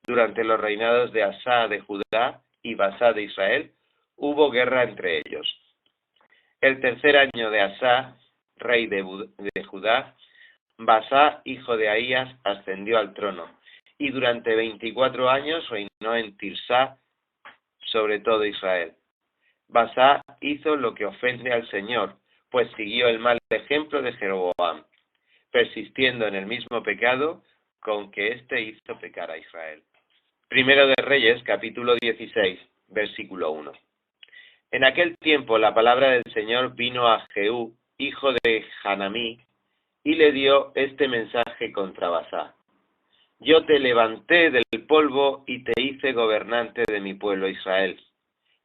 Durante los reinados de Asa de Judá y Basá de Israel, hubo guerra entre ellos. El tercer año de Asa, rey de Judá, Basá, hijo de Ahías, ascendió al trono, y durante 24 años reinó en Tirsá sobre todo Israel. Basá hizo lo que ofende al Señor, pues siguió el mal ejemplo de Jeroboam, persistiendo en el mismo pecado con que éste hizo pecar a Israel. Primero de Reyes, capítulo 16, versículo 1. En aquel tiempo la palabra del Señor vino a Jehú, hijo de Hanamí, y le dio este mensaje contra Basá: yo te levanté del polvo y te hice gobernante de mi pueblo Israel.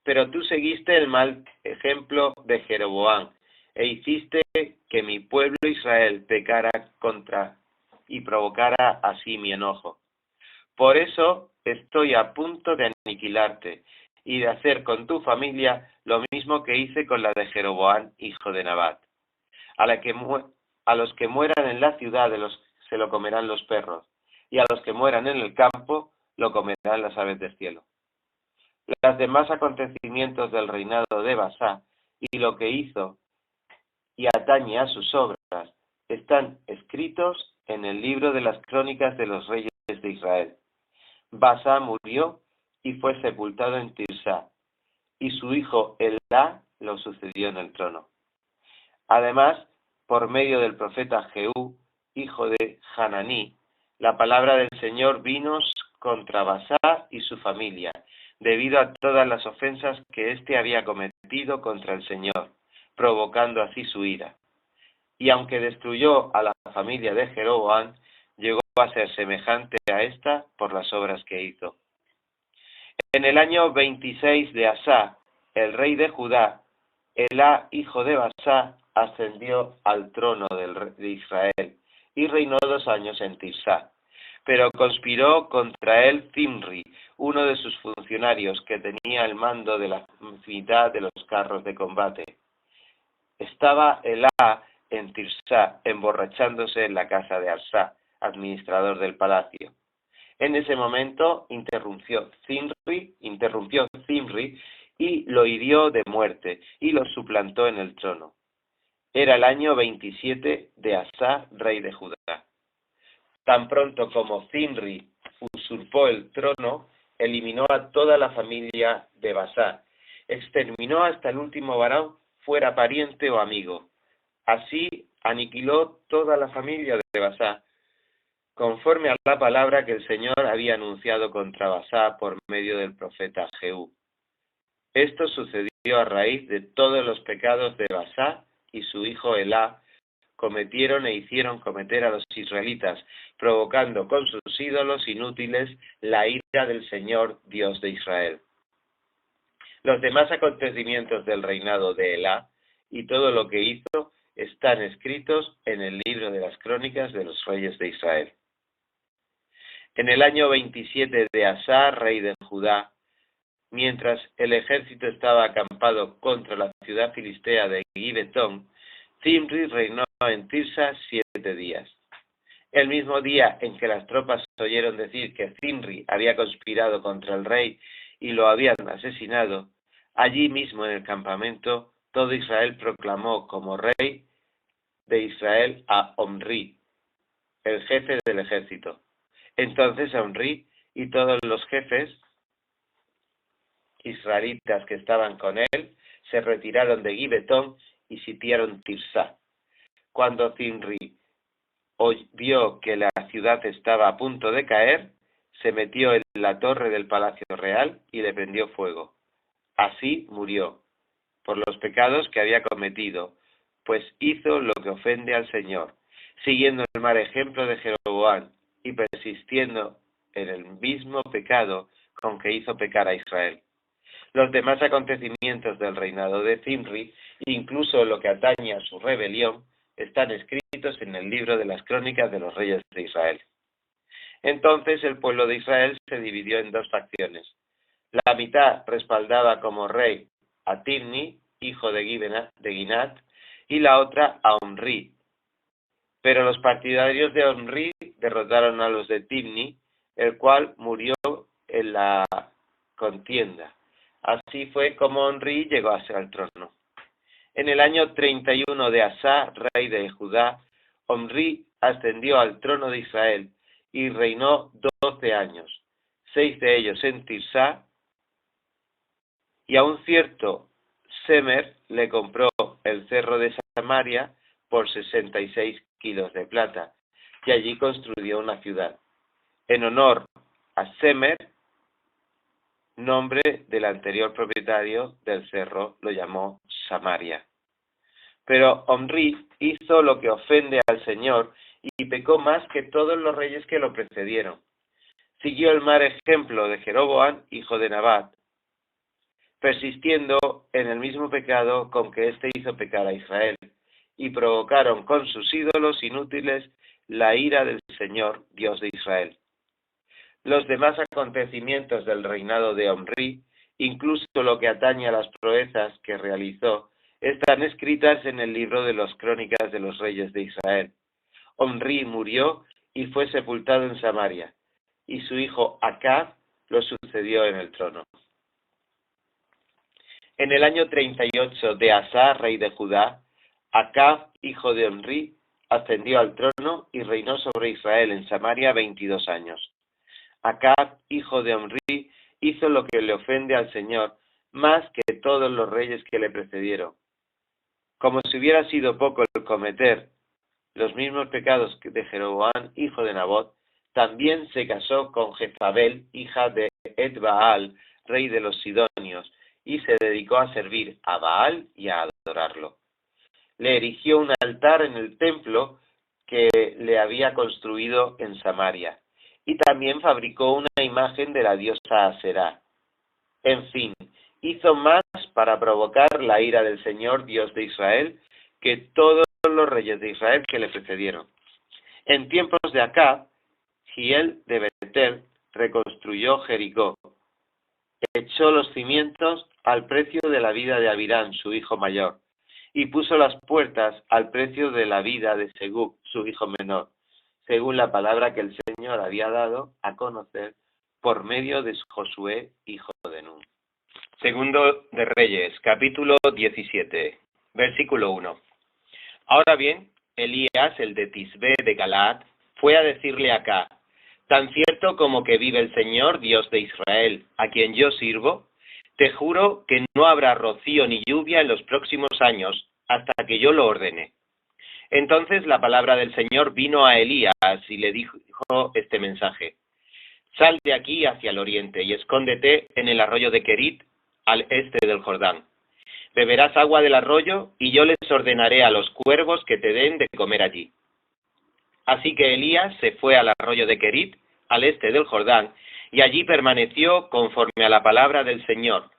Pero tú seguiste el mal ejemplo de Jeroboam, e hiciste que mi pueblo Israel pecara contra y provocara así mi enojo. Por eso estoy a punto de aniquilarte y de hacer con tu familia lo mismo que hice con la de Jeroboam, hijo de Nabat. A los que mueran en la ciudad se lo comerán los perros, y a los que mueran en el campo lo comerán las aves del cielo. Los demás acontecimientos del reinado de Basá y lo que hizo y atañe a sus obras están escritos en el libro de las crónicas de los reyes de Israel. Basá murió y fue sepultado en Tirsá, y su hijo Elá lo sucedió en el trono. Además, por medio del profeta Jehú, hijo de Hananí, la palabra del Señor vino contra Basá y su familia, debido a todas las ofensas que éste había cometido contra el Señor, provocando así su ira. Y aunque destruyó a la familia de Jeroboam, llegó a ser semejante a esta por las obras que hizo. En el año 26 de Asá, el rey de Judá, Elá, hijo de Basá, ascendió al trono de Israel y reinó 2 años en Tirsá. Pero conspiró contra él Zimri, uno de sus funcionarios que tenía el mando de la mitad de los carros de combate. Estaba Elá en Tirsá, emborrachándose en la casa de Arsá, administrador del palacio. En ese momento interrumpió Zimri y lo hirió de muerte y lo suplantó en el trono. Era el año 27 de Asá, rey de Judá. Tan pronto como Zimri usurpó el trono, eliminó a toda la familia de Basá, exterminó hasta el último varón, fuera pariente o amigo. Así aniquiló toda la familia de Basá, conforme a la palabra que el Señor había anunciado contra Basá por medio del profeta Jehú. Esto sucedió a raíz de todos los pecados de Basá y su hijo Elá cometieron e hicieron cometer a los israelitas, provocando con sus ídolos inútiles la ira del Señor Dios de Israel. Los demás acontecimientos del reinado de Elá y todo lo que hizo están escritos en el libro de las crónicas de los reyes de Israel. En el año 27 de Asá, rey de Judá, mientras el ejército estaba acampado contra la ciudad filistea de Gibetón, Zimri reinó en Tirsa 7 días. El mismo día en que las tropas oyeron decir que Zimri había conspirado contra el rey y lo habían asesinado, allí mismo en el campamento todo Israel proclamó como rey de Israel a Omri, el jefe del ejército. Entonces Omri y todos los jefes israelitas que estaban con él se retiraron de Gibetón y sitiaron Tirsá. Cuando Zimri vio que la ciudad estaba a punto de caer, se metió en la torre del palacio real y le prendió fuego. Así murió, por los pecados que había cometido, pues hizo lo que ofende al Señor, siguiendo el mal ejemplo de Jeroboam y persistiendo en el mismo pecado con que hizo pecar a Israel. Los demás acontecimientos del reinado de Zimri, incluso lo que atañe a su rebelión, están escritos en el libro de las crónicas de los reyes de Israel. Entonces el pueblo de Israel se dividió en 2 facciones. La mitad respaldaba como rey a Tibni, hijo de Ginat, y la otra a Omri. Pero los partidarios de Omri derrotaron a los de Tibni, el cual murió en la contienda. Así fue como Omri llegó hasta el trono. En el año 31 de Asá, rey de Judá, Omri ascendió al trono de Israel y reinó 12 años, 6 de ellos en Tirsá, y a un cierto Semer le compró el cerro de Samaria por 66 kilos de plata, y allí construyó una ciudad. En honor a Semer, nombre del anterior propietario del cerro, lo llamó Samaria. Pero Omri hizo lo que ofende al Señor y pecó más que todos los reyes que lo precedieron. Siguió el mal ejemplo de Jeroboam, hijo de Nabat, persistiendo en el mismo pecado con que éste hizo pecar a Israel, y provocaron con sus ídolos inútiles la ira del Señor, Dios de Israel. Los demás acontecimientos del reinado de Omri, incluso lo que atañe a las proezas que realizó, están escritas en el libro de las crónicas de los reyes de Israel. Omri murió y fue sepultado en Samaria, y su hijo Acab lo sucedió en el trono. En el año 38 de Asa, rey de Judá, Acab, hijo de Omri, ascendió al trono y reinó sobre Israel en Samaria 22 años. Acab, hijo de Omri, hizo lo que le ofende al Señor, más que todos los reyes que le precedieron. Como si hubiera sido poco el cometer los mismos pecados de Jeroboam, hijo de Nabot, también se casó con Jezabel, hija de Etbaal, rey de los Sidonios, y se dedicó a servir a Baal y a adorarlo. Le erigió un altar en el templo que le había construido en Samaria, y también fabricó una imagen de la diosa Aserá. En fin, hizo más para provocar la ira del Señor, Dios de Israel, que todos los reyes de Israel que le precedieron. En tiempos de Acab, Hiel de Betel reconstruyó Jericó, echó los cimientos al precio de la vida de Abirán, su hijo mayor, y puso las puertas al precio de la vida de Segub, su hijo menor, según la palabra que el Señor había dado a conocer por medio de Josué, hijo de Nun. Segundo de Reyes, capítulo 17, versículo 1. Ahora bien, Elías, el de Tisbé de Galaad, fue a decirle a Acab: tan cierto como que vive el Señor, Dios de Israel, a quien yo sirvo, te juro que no habrá rocío ni lluvia en los próximos años, hasta que yo lo ordene. Entonces la palabra del Señor vino a Elías y le dijo este mensaje: sal de aquí hacia el oriente y escóndete en el arroyo de Kerit, al este del Jordán. Beberás agua del arroyo y yo les ordenaré a los cuervos que te den de comer allí. Así que Elías se fue al arroyo de Kerit, al este del Jordán, y allí permaneció conforme a la palabra del Señor.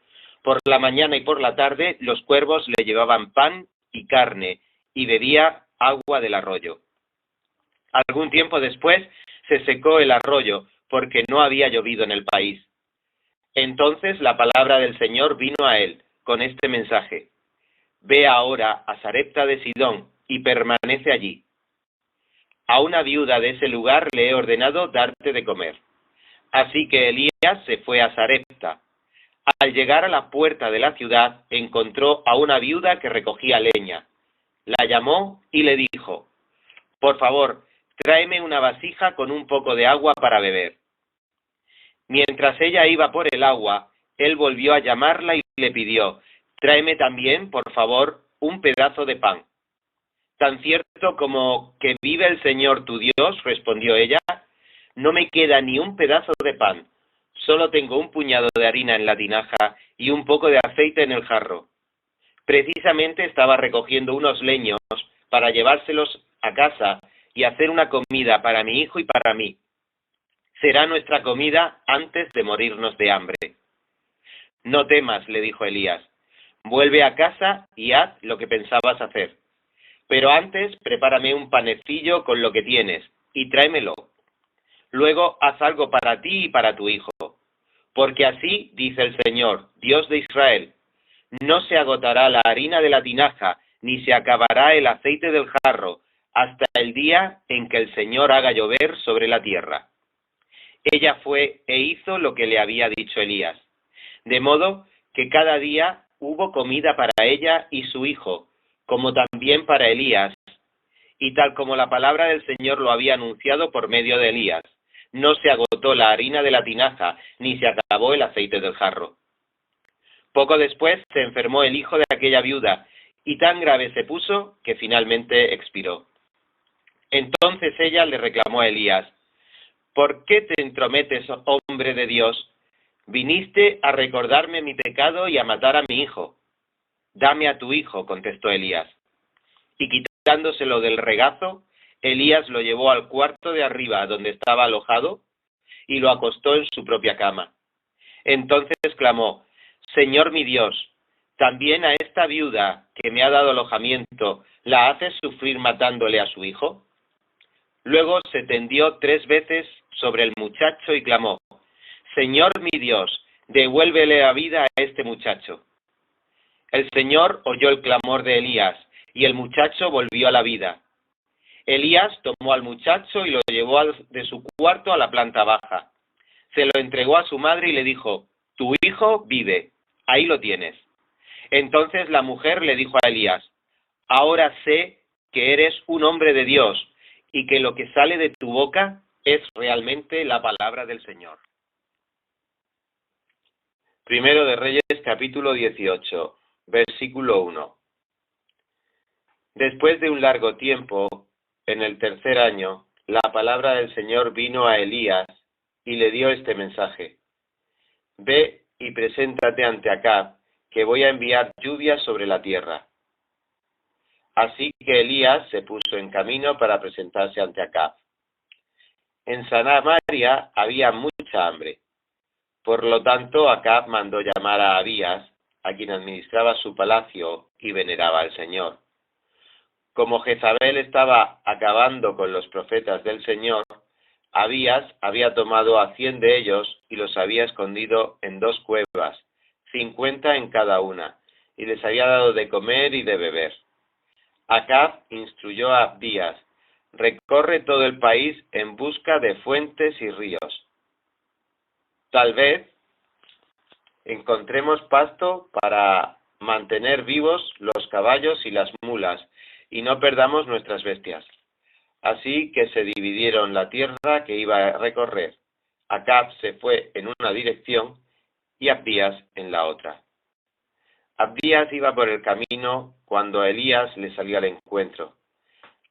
Por la mañana y por la tarde los cuervos le llevaban pan y carne, y bebía agua del arroyo. Algún tiempo después se secó el arroyo, porque no había llovido en el país. Entonces la palabra del Señor vino a él, con este mensaje: ve ahora a Sarepta de Sidón, y permanece allí. A una viuda de ese lugar le he ordenado darte de comer. Así que Elías se fue a Sarepta. Al llegar a la puerta de la ciudad, encontró a una viuda que recogía leña. La llamó y le dijo: por favor, tráeme una vasija con un poco de agua para beber. Mientras ella iba por el agua, él volvió a llamarla y le pidió: tráeme también, por favor, un pedazo de pan. Tan cierto como que vive el Señor tu Dios, respondió ella, no me queda ni un pedazo de pan, solo tengo un puñado de harina en la tinaja y un poco de aceite en el jarro. Precisamente estaba recogiendo unos leños para llevárselos a casa y hacer una comida para mi hijo y para mí. Será nuestra comida antes de morirnos de hambre. No temas, le dijo Elías, vuelve a casa y haz lo que pensabas hacer. Pero antes prepárame un panecillo con lo que tienes y tráemelo. Luego haz algo para ti y para tu hijo. Porque así dice el Señor, Dios de Israel: no se agotará la harina de la tinaja, ni se acabará el aceite del jarro, hasta el día en que el Señor haga llover sobre la tierra. Ella fue e hizo lo que le había dicho Elías. De modo que cada día hubo comida para ella y su hijo, como también para Elías, y tal como la palabra del Señor lo había anunciado por medio de Elías, no se agotó la harina de la tinaja, ni se acabó el aceite del jarro. Poco después se enfermó el hijo de aquella viuda, y tan grave se puso que finalmente expiró. Entonces ella le reclamó a Elías: ¿por qué te entrometes, hombre de Dios? Viniste a recordarme mi pecado y a matar a mi hijo. Dame a tu hijo, contestó Elías. Y quitándoselo del regazo, Elías lo llevó al cuarto de arriba donde estaba alojado y lo acostó en su propia cama. Entonces clamó: Señor mi Dios, ¿también a esta viuda que me ha dado alojamiento la haces sufrir matándole a su hijo? Luego se tendió 3 veces sobre el muchacho y clamó: Señor mi Dios, devuélvele la vida a este muchacho. El Señor oyó el clamor de Elías, y el muchacho volvió a la vida. Elías tomó al muchacho y lo llevó de su cuarto a la planta baja. Se lo entregó a su madre y le dijo: Tu hijo vive, ahí lo tienes. Entonces la mujer le dijo a Elías: Ahora sé que eres un hombre de Dios y que lo que sale de tu boca es realmente la palabra del Señor. Primero de Reyes, capítulo 18, versículo 1. Después de un largo tiempo, en el tercer año, la palabra del Señor vino a Elías y le dio este mensaje: Ve y preséntate ante Acab, que voy a enviar lluvia sobre la tierra. Así que Elías se puso en camino para presentarse ante Acab. En Samaria había mucha hambre. Por lo tanto, Acab mandó llamar a Abías, a quien administraba su palacio y veneraba al Señor. Como Jezabel estaba acabando con los profetas del Señor, Abías había tomado a 100 de ellos y los había escondido en 2 cuevas, 50 en cada una, y les había dado de comer y de beber. Acab instruyó a Abdías: recorre todo el país en busca de fuentes y ríos. Tal vez encontremos pasto para mantener vivos los caballos y las mulas, y no perdamos nuestras bestias. Así que se dividieron la tierra que iba a recorrer. Acab se fue en una dirección y Abdías en la otra. Abdías iba por el camino cuando Elías le salió al encuentro.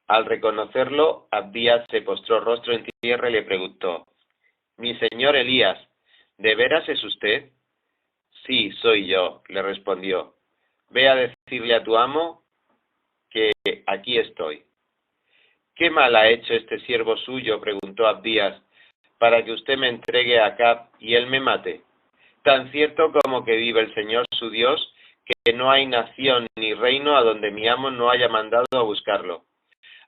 Al reconocerlo, Abdías se postró rostro en tierra y le preguntó: «Mi señor Elías, ¿de veras es usted?». «Sí, soy yo», le respondió. «Ve a decirle a tu amo que aquí estoy». «¿Qué mal ha hecho este siervo suyo?», preguntó Abdías, «para que usted me entregue a Acab y él me mate. Tan cierto como que vive el Señor su Dios, que no hay nación ni reino a donde mi amo no haya mandado a buscarlo.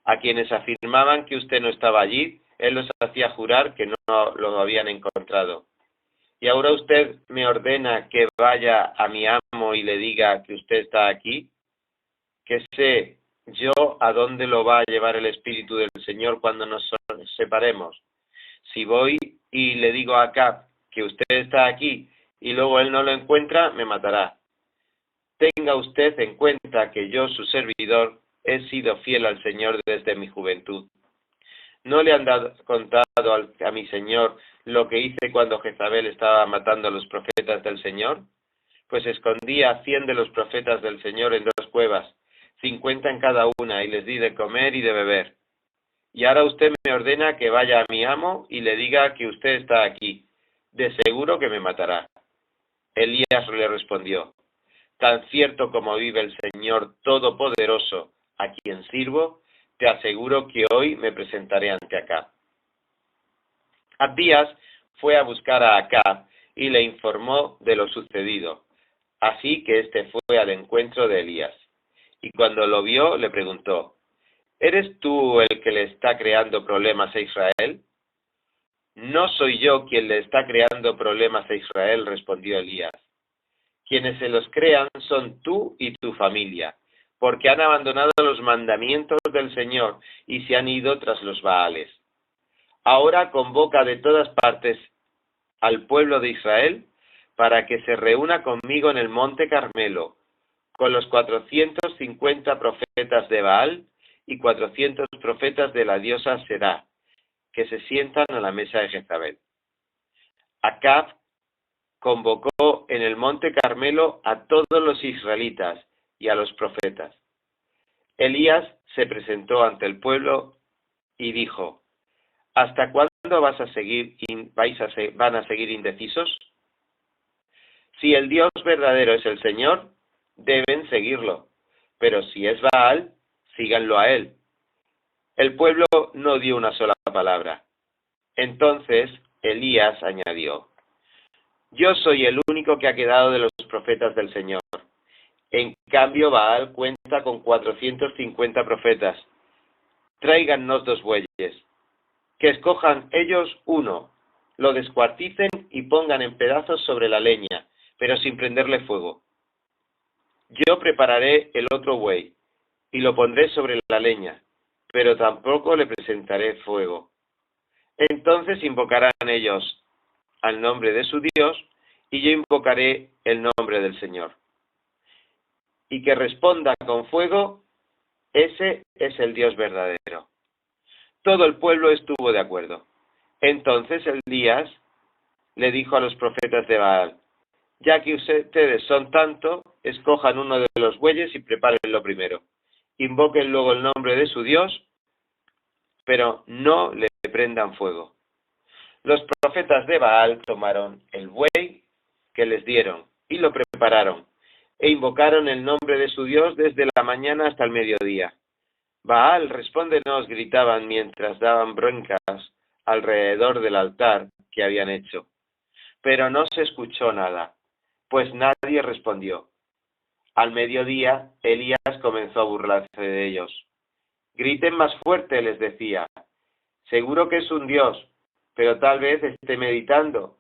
A quienes afirmaban que usted no estaba allí, él los hacía jurar que no lo habían encontrado. Y ahora usted me ordena que vaya a mi amo y le diga que usted está aquí. ¿Qué sé yo a dónde lo va a llevar el Espíritu del Señor cuando nos separemos? Si voy y le digo a Acab que usted está aquí y luego él no lo encuentra, me matará. Tenga usted en cuenta que yo, su servidor, he sido fiel al Señor desde mi juventud. ¿No le han contado a mi Señor lo que hice cuando Jezabel estaba matando a los profetas del Señor? Pues escondí a 100 de los profetas del Señor en 2 cuevas, 50 en cada una, y les di de comer y de beber. Y ahora usted me ordena que vaya a mi amo y le diga que usted está aquí. De seguro que me matará». Elías le respondió: «Tan cierto como vive el Señor Todopoderoso, a quien sirvo, te aseguro que hoy me presentaré ante Acab». Abdías fue a buscar a Acab y le informó de lo sucedido. Así que éste fue al encuentro de Elías. Y cuando lo vio, le preguntó: «¿Eres tú el que le está creando problemas a Israel?». «No soy yo quien le está creando problemas a Israel», respondió Elías. «Quienes se los crean son tú y tu familia, porque han abandonado los mandamientos del Señor y se han ido tras los Baales. Ahora convoca de todas partes al pueblo de Israel para que se reúna conmigo en el monte Carmelo, con los 450 profetas de Baal y 400 profetas de la diosa Será, que se sientan a la mesa de Jezabel». Acab convocó en el monte Carmelo a todos los israelitas y a los profetas. Elías se presentó ante el pueblo y dijo: «¿Hasta cuándo van a seguir indecisos? Si el Dios verdadero es el Señor, deben seguirlo, pero si es Baal, síganlo a él». El pueblo no dio una sola palabra. Entonces Elías añadió: «Yo soy el único que ha quedado de los profetas del Señor. En cambio, Baal cuenta con 450 profetas. Tráigannos 2 bueyes». que escojan ellos uno, lo descuarticen y pongan en pedazos sobre la leña, pero sin prenderle fuego. Yo prepararé el otro buey, y lo pondré sobre la leña, pero tampoco le presentaré fuego. Entonces invocarán ellos al nombre de su Dios, y yo invocaré el nombre del Señor. Y que responda con fuego, ese es el Dios verdadero. Todo el pueblo estuvo de acuerdo. Entonces Elías le dijo a los profetas de Baal: ya que ustedes son tanto, escojan uno de los bueyes y prepárenlo primero. Invoquen luego el nombre de su Dios, pero no le prendan fuego. Los profetas de Baal tomaron el buey que les dieron y lo prepararon, e invocaron el nombre de su Dios desde la mañana hasta el mediodía. Baal, respóndenos, gritaban mientras daban broncas alrededor del altar que habían hecho. Pero no se escuchó nada, pues nadie respondió. Al mediodía, Elías comenzó a burlarse de ellos. Griten más fuerte, les decía. Seguro que es un Dios, pero tal vez esté meditando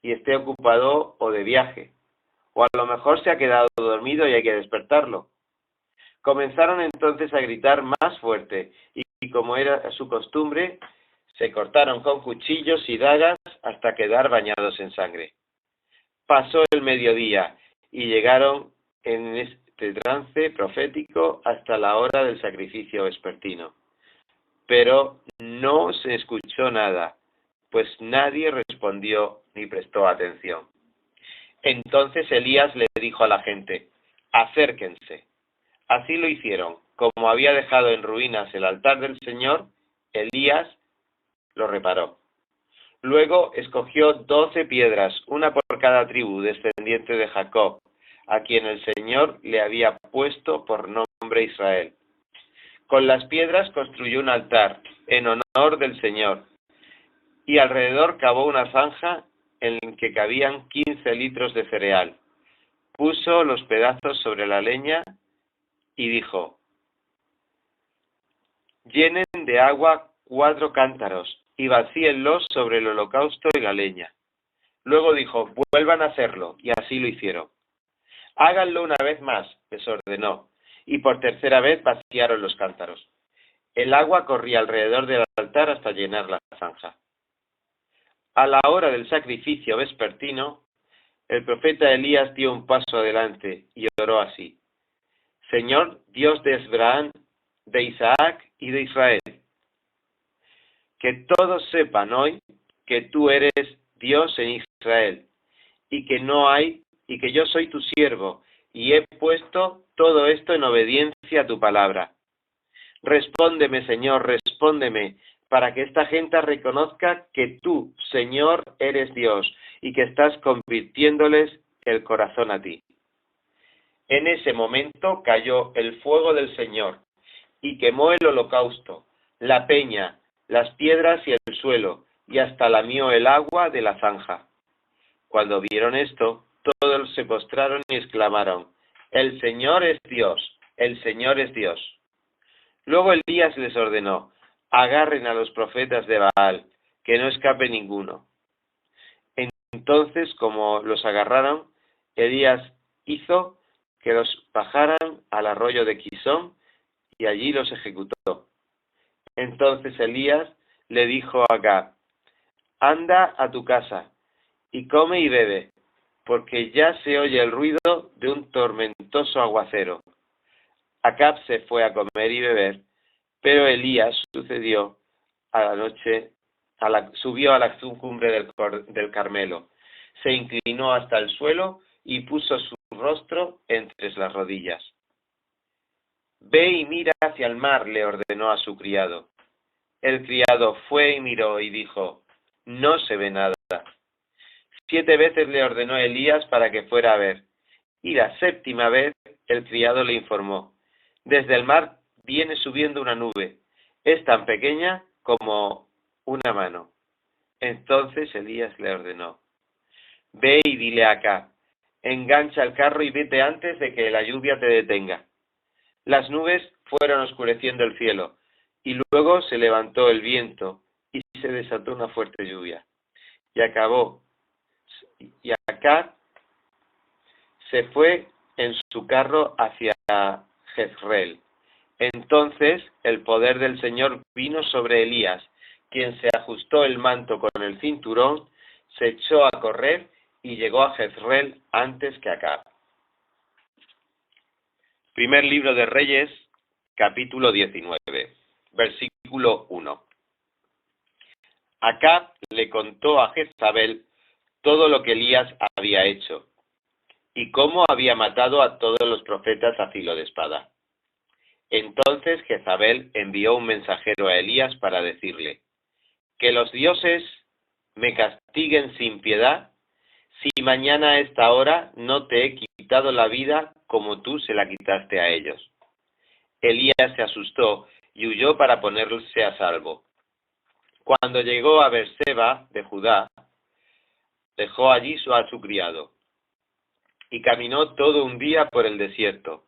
y esté ocupado o de viaje. O a lo mejor se ha quedado dormido y hay que despertarlo. Comenzaron entonces a gritar más fuerte y como era su costumbre, se cortaron con cuchillos y dagas hasta quedar bañados en sangre. Pasó el mediodía y llegaron en este trance profético hasta la hora del sacrificio vespertino. Pero no se escuchó nada, pues nadie respondió ni prestó atención. Entonces Elías le dijo a la gente: acérquense. Así lo hicieron. Como había dejado en ruinas el altar del Señor, Elías lo reparó. Luego escogió 12 piedras, una por cada tribu descendiente de Jacob, a quien el Señor le había puesto por nombre Israel. Con las piedras construyó un altar en honor del Señor, y alrededor cavó una zanja en que cabían 15 litros de cereal. Puso los pedazos sobre la leña y dijo: llenen de agua 4 cántaros y vacíenlos sobre el holocausto y la leña. Luego dijo: vuelvan a hacerlo, y así lo hicieron. Háganlo una vez más, les ordenó, y por tercera vez vaciaron los cántaros. El agua corría alrededor del altar hasta llenar la zanja. A la hora del sacrificio vespertino, el profeta Elías dio un paso adelante y oró así: Señor, Dios de Abraham, de Isaac y de Israel, que todos sepan hoy que tú eres Dios en Israel, y que yo soy tu siervo, y he puesto todo esto en obediencia a tu palabra. Respóndeme, Señor, respóndeme, para que esta gente reconozca que tú, Señor, eres Dios, y que estás convirtiéndoles el corazón a ti. En ese momento cayó el fuego del Señor, y quemó el holocausto, la peña, las piedras y el suelo, y hasta lamió el agua de la zanja. Cuando vieron esto, todos se postraron y exclamaron: el Señor es Dios, el Señor es Dios. Luego Elías les ordenó: agarren a los profetas de Baal, que no escape ninguno. Entonces, como los agarraron, Elías hizo que los bajaran al arroyo de Quisón, y allí los ejecutó. Entonces Elías le dijo a Acab: anda a tu casa, y come y bebe, porque ya se oye el ruido de un tormentoso aguacero. Acab se fue a comer y beber, pero Elías subió a la cumbre del Carmelo, se inclinó hasta el suelo y puso su rostro entre las rodillas. Ve y mira hacia el mar, le ordenó a su criado. El criado fue y miró y dijo: no se ve nada. 7 veces le ordenó Elías para que fuera a ver, y la 7ª vez el criado le informó: desde el mar viene subiendo una nube, es tan pequeña como una mano. Entonces Elías le ordenó: ve y dile acá, engancha el carro y vete antes de que la lluvia te detenga. Las nubes fueron oscureciendo el cielo, y luego se levantó el viento, y se desató una fuerte lluvia. Y Acab se fue en su carro hacia Jezreel. Entonces el poder del Señor vino sobre Elías, quien se ajustó el manto con el cinturón, se echó a correr y llegó a Jezreel antes que Acab. Primer libro de Reyes, capítulo 19, versículo 1. Acab le contó a Jezabel todo lo que Elías había hecho y cómo había matado a todos los profetas a filo de espada. Entonces Jezabel envió un mensajero a Elías para decirle: que los dioses me castiguen sin piedad, si mañana a esta hora no te he quitado la vida como tú se la quitaste a ellos. Elías se asustó y huyó para ponerse a salvo. Cuando llegó a Beerseba de Judá, dejó allí a su criado y caminó todo un día por el desierto.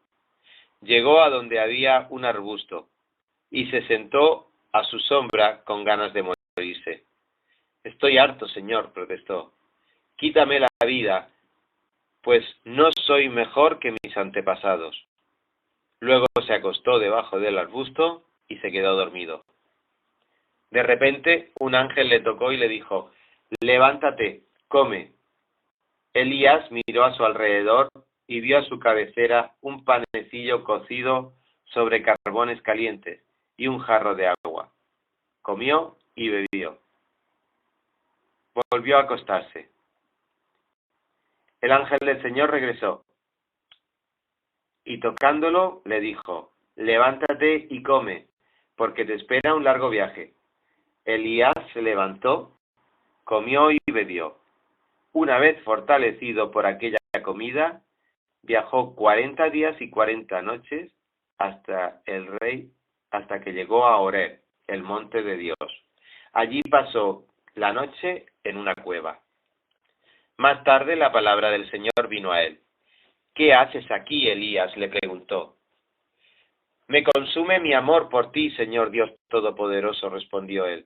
Llegó a donde había un arbusto y se sentó a su sombra con ganas de morirse. Estoy harto, Señor, protestó. Quítame la vida, pues no soy mejor que mis antepasados. Luego se acostó debajo del arbusto y se quedó dormido. De repente, un ángel le tocó y le dijo: levántate, come. Elías miró a su alrededor y vio a su cabecera un panecillo cocido sobre carbones calientes y un jarro de agua. Comió y bebió. Volvió a acostarse. El ángel del Señor regresó y tocándolo le dijo: levántate y come, porque te espera un largo viaje. Elías se levantó, comió y bebió. Una vez fortalecido por aquella comida, viajó 40 días y 40 noches hasta que llegó a Horeb, el monte de Dios. Allí pasó la noche en una cueva. Más tarde la palabra del Señor vino a él. ¿Qué haces aquí, Elías?, le preguntó. Me consume mi amor por ti, Señor Dios Todopoderoso, respondió él.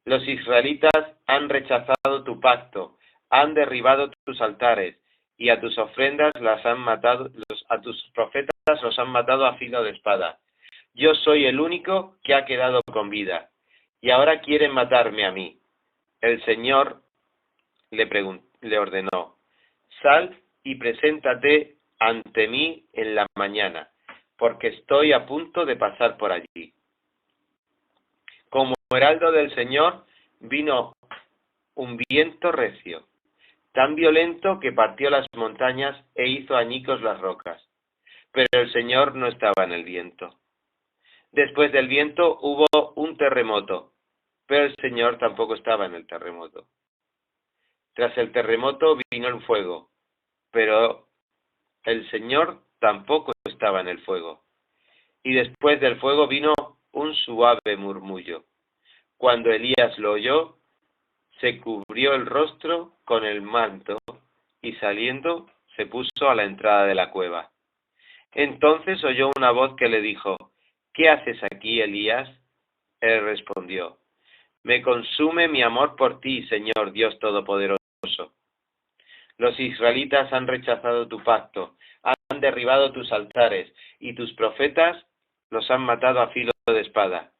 Los israelitas han rechazado tu pacto, han derribado tus altares, y a tus ofrendas las han matado, a tus profetas los han matado a filo de espada. Yo soy el único que ha quedado con vida, y ahora quieren matarme a mí. El Señor le ordenó: sal y preséntate ante mí en la mañana, porque estoy a punto de pasar por allí. Como heraldo del Señor vino un viento recio, tan violento que partió las montañas e hizo añicos las rocas. Pero el Señor no estaba en el viento. Después del viento hubo un terremoto, pero el Señor tampoco estaba en el terremoto. Tras el terremoto vino el fuego, pero el Señor tampoco estaba en el fuego. Y después del fuego vino un suave murmullo. Cuando Elías lo oyó, se cubrió el rostro con el manto y saliendo se puso a la entrada de la cueva. Entonces oyó una voz que le dijo: ¿qué haces aquí, Elías? Él respondió: me consume mi amor por ti, Señor Dios Todopoderoso. Los israelitas han rechazado tu pacto, han derribado tus altares, y tus profetas los han matado a filo de espada.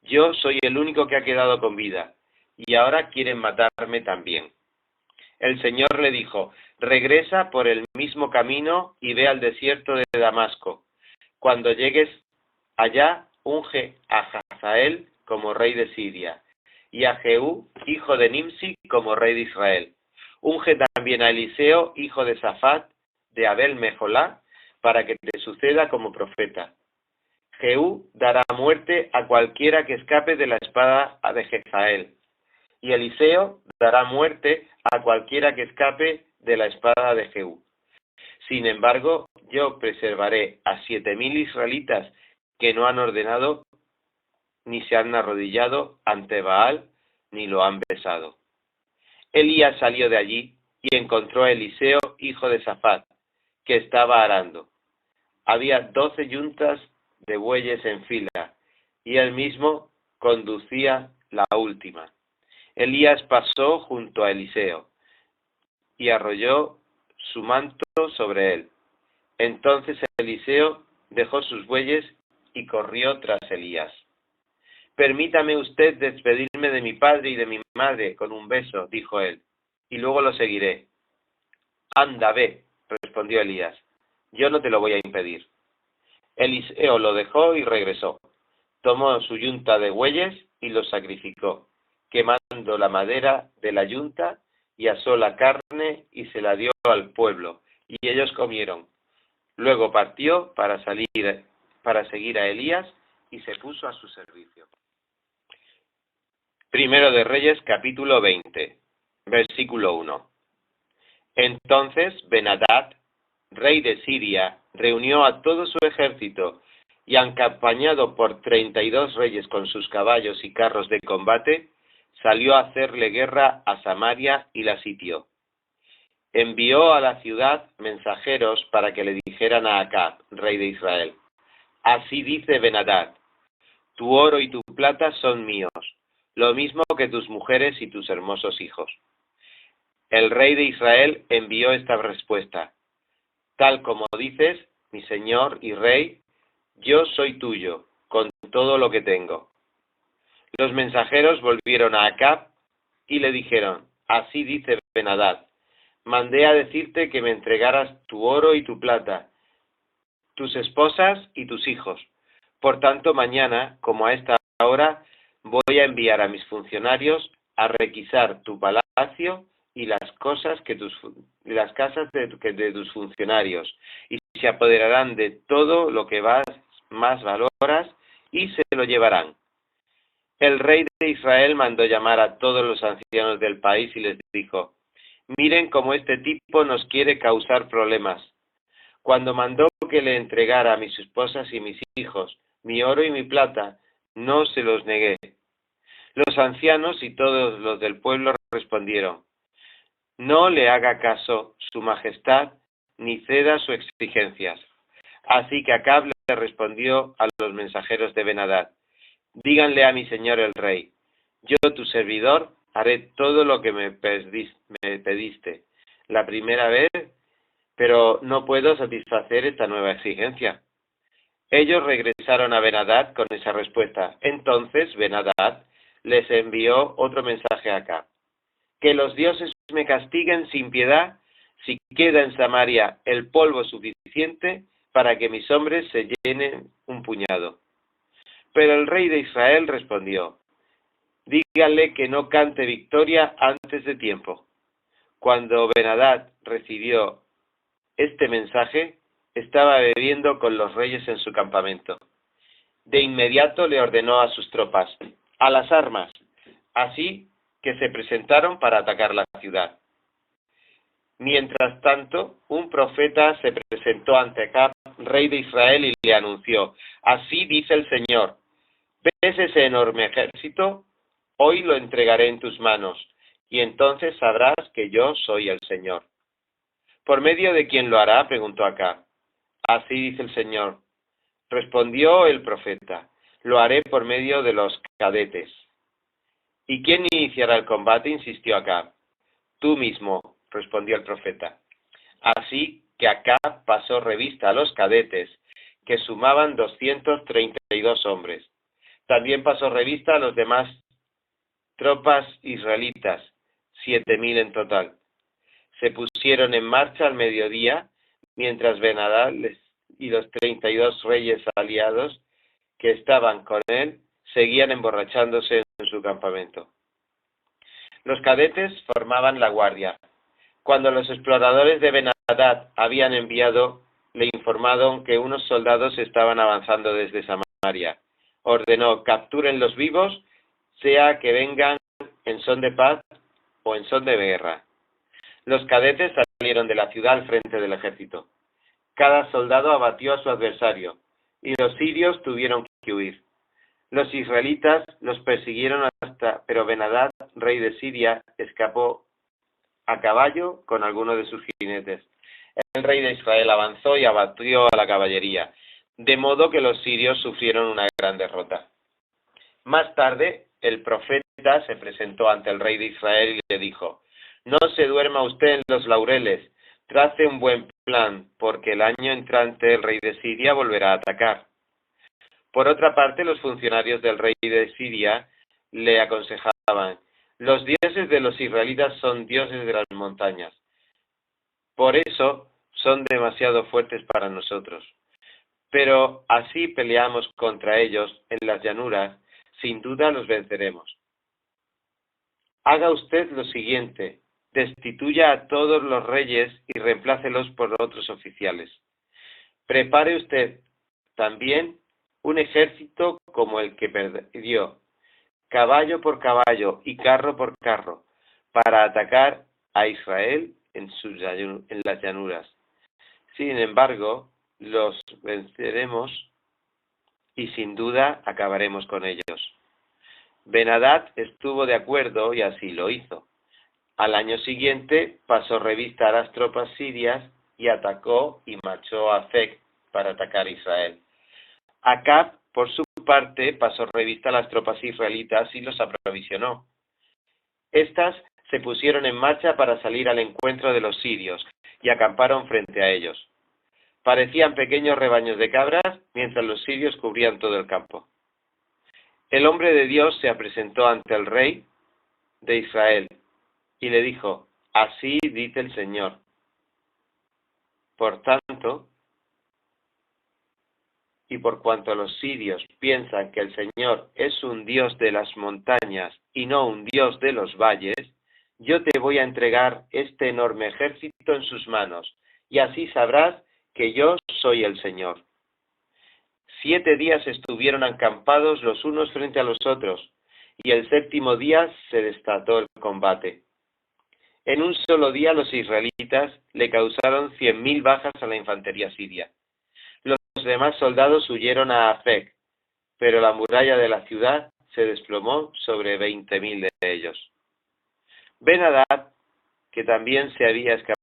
Yo soy el único que ha quedado con vida, y ahora quieren matarme también. El Señor le dijo: regresa por el mismo camino y ve al desierto de Damasco. Cuando llegues allá, unge a Hazael como rey de Siria, y a Jehú, hijo de Nimsi, como rey de Israel. Unge también a Eliseo, hijo de Safat, de Abel Mejolá, para que te suceda como profeta. Jehú dará muerte a cualquiera que escape de la espada de Jezreel, y Eliseo dará muerte a cualquiera que escape de la espada de Jehú. Sin embargo, yo preservaré a 7,000 israelitas que no han ordenado ni se han arrodillado ante Baal ni lo han besado. Elías salió de allí y encontró a Eliseo, hijo de Safat, que estaba arando. Había 12 yuntas de bueyes en fila, y él mismo conducía la última. Elías pasó junto a Eliseo y arrolló su manto sobre él. Entonces Eliseo dejó sus bueyes y corrió tras Elías. «Permítame usted despedirme de mi padre y de mi madre con un beso», dijo él, «y luego lo seguiré». «Anda, ve», respondió Elías, «yo no te lo voy a impedir». Eliseo lo dejó y regresó. Tomó su yunta de bueyes y los sacrificó, quemando la madera de la yunta, y asó la carne y se la dio al pueblo, y ellos comieron. Luego partió para seguir a Elías y se puso a su servicio. Primero de Reyes, capítulo 20, versículo 1. Entonces Ben-Hadad, rey de Siria, reunió a todo su ejército y, acompañado por 32 reyes con sus caballos y carros de combate, salió a hacerle guerra a Samaria y la sitió. Envió a la ciudad mensajeros para que le dijeran a Acab, rey de Israel: «Así dice Ben-Hadad, tu oro y tu plata son míos, lo mismo que tus mujeres y tus hermosos hijos». El rey de Israel envió esta respuesta: «Tal como dices, mi señor y rey, yo soy tuyo, con todo lo que tengo». Los mensajeros volvieron a Acab y le dijeron: «Así dice Ben-Hadad, mandé a decirte que me entregaras tu oro y tu plata, tus esposas y tus hijos. Por tanto, mañana, como a esta hora, voy a enviar a mis funcionarios a requisar tu palacio y las casas de tus funcionarios, y se apoderarán de todo lo que más valoras y se lo llevarán». El rey de Israel mandó llamar a todos los ancianos del país y les dijo: «Miren cómo este tipo nos quiere causar problemas. Cuando mandó que le entregara a mis esposas y mis hijos mi oro y mi plata, no se los negué». Los ancianos y todos los del pueblo respondieron: «No le haga caso su majestad, ni ceda sus exigencias». Así que Acab le respondió a los mensajeros de Ben-Hadad: «Díganle a mi señor el rey: yo, tu servidor, haré todo lo que me pediste la primera vez, pero no puedo satisfacer esta nueva exigencia». Ellos regresaron a Ben-Hadad con esa respuesta. Entonces Ben-Hadad les envió otro mensaje a Acab: «Que los dioses me castiguen sin piedad si queda en Samaria el polvo suficiente para que mis hombres se llenen un puñado». Pero el rey de Israel respondió: «Díganle que no cante victoria antes de tiempo». Cuando Ben-Hadad recibió este mensaje, estaba bebiendo con los reyes en su campamento. De inmediato le ordenó a sus tropas: «A las armas». Así que se presentaron para atacar la ciudad. Mientras tanto, un profeta se presentó ante Acab, rey de Israel, y le anunció: «Así dice el Señor, ¿ves ese enorme ejército? Hoy lo entregaré en tus manos, y entonces sabrás que yo soy el Señor». «¿Por medio de quién lo hará?», preguntó Acab. «Así dice el Señor», respondió el profeta: «lo haré por medio de los cadetes». «¿Y quién iniciará el combate?», insistió Acab. «Tú mismo», respondió el profeta. Así que Acab pasó revista a los cadetes, que sumaban 232 hombres. También pasó revista a los demás tropas israelitas, 7.000 en total. Se pusieron en marcha al mediodía, mientras Ben-Hadad y los 32 reyes aliados que estaban con él seguían emborrachándose en su campamento. Los cadetes formaban la guardia. Cuando los exploradores de Ben-Hadad le informaron que unos soldados estaban avanzando desde Samaria, ordenó: «Captúrenlos vivos, sea que vengan en son de paz o en son de guerra». Los cadetes salieron de la ciudad al frente del ejército. Cada soldado abatió a su adversario, y los sirios tuvieron que huir. Los israelitas los persiguieron pero Ben-Hadad, rey de Siria, escapó a caballo con algunos de sus jinetes. El rey de Israel avanzó y abatió a la caballería, de modo que los sirios sufrieron una gran derrota. Más tarde, el profeta profeta se presentó ante el rey de Israel y le dijo: «No se duerma usted en los laureles, trace un buen plan, porque el año entrante el rey de Siria volverá a atacar». Por otra parte, los funcionarios del rey de Siria le aconsejaban: «Los dioses de los israelitas son dioses de las montañas, por eso son demasiado fuertes para nosotros. Pero así peleamos contra ellos en las llanuras, sin duda los venceremos. Haga usted lo siguiente: destituya a todos los reyes y reemplácelos por otros oficiales. Prepare usted también un ejército como el que perdió, caballo por caballo y carro por carro, para atacar a Israel en las llanuras. Sin embargo, los venceremos y sin duda acabaremos con ellos». Ben-Hadad estuvo de acuerdo y así lo hizo. Al año siguiente pasó revista a las tropas sirias y atacó y marchó a Afec para atacar a Israel. Acab, por su parte, pasó revista a las tropas israelitas y los aprovisionó. Estas se pusieron en marcha para salir al encuentro de los sirios y acamparon frente a ellos. Parecían pequeños rebaños de cabras, mientras los sirios cubrían todo el campo. El hombre de Dios se presentó ante el rey de Israel y le dijo: «Así dice el Señor. Por tanto, y por cuanto los sirios piensan que el Señor es un Dios de las montañas y no un Dios de los valles, yo te voy a entregar este enorme ejército en sus manos, y así sabrás que yo soy el Señor». 7 días estuvieron acampados los unos frente a los otros, y el 7º día se desató el combate. En un solo día los israelitas le causaron 100.000 bajas a la infantería siria. Los demás soldados huyeron a Afec, pero la muralla de la ciudad se desplomó sobre 20.000 de ellos. Ben-Hadad, que también se había escapado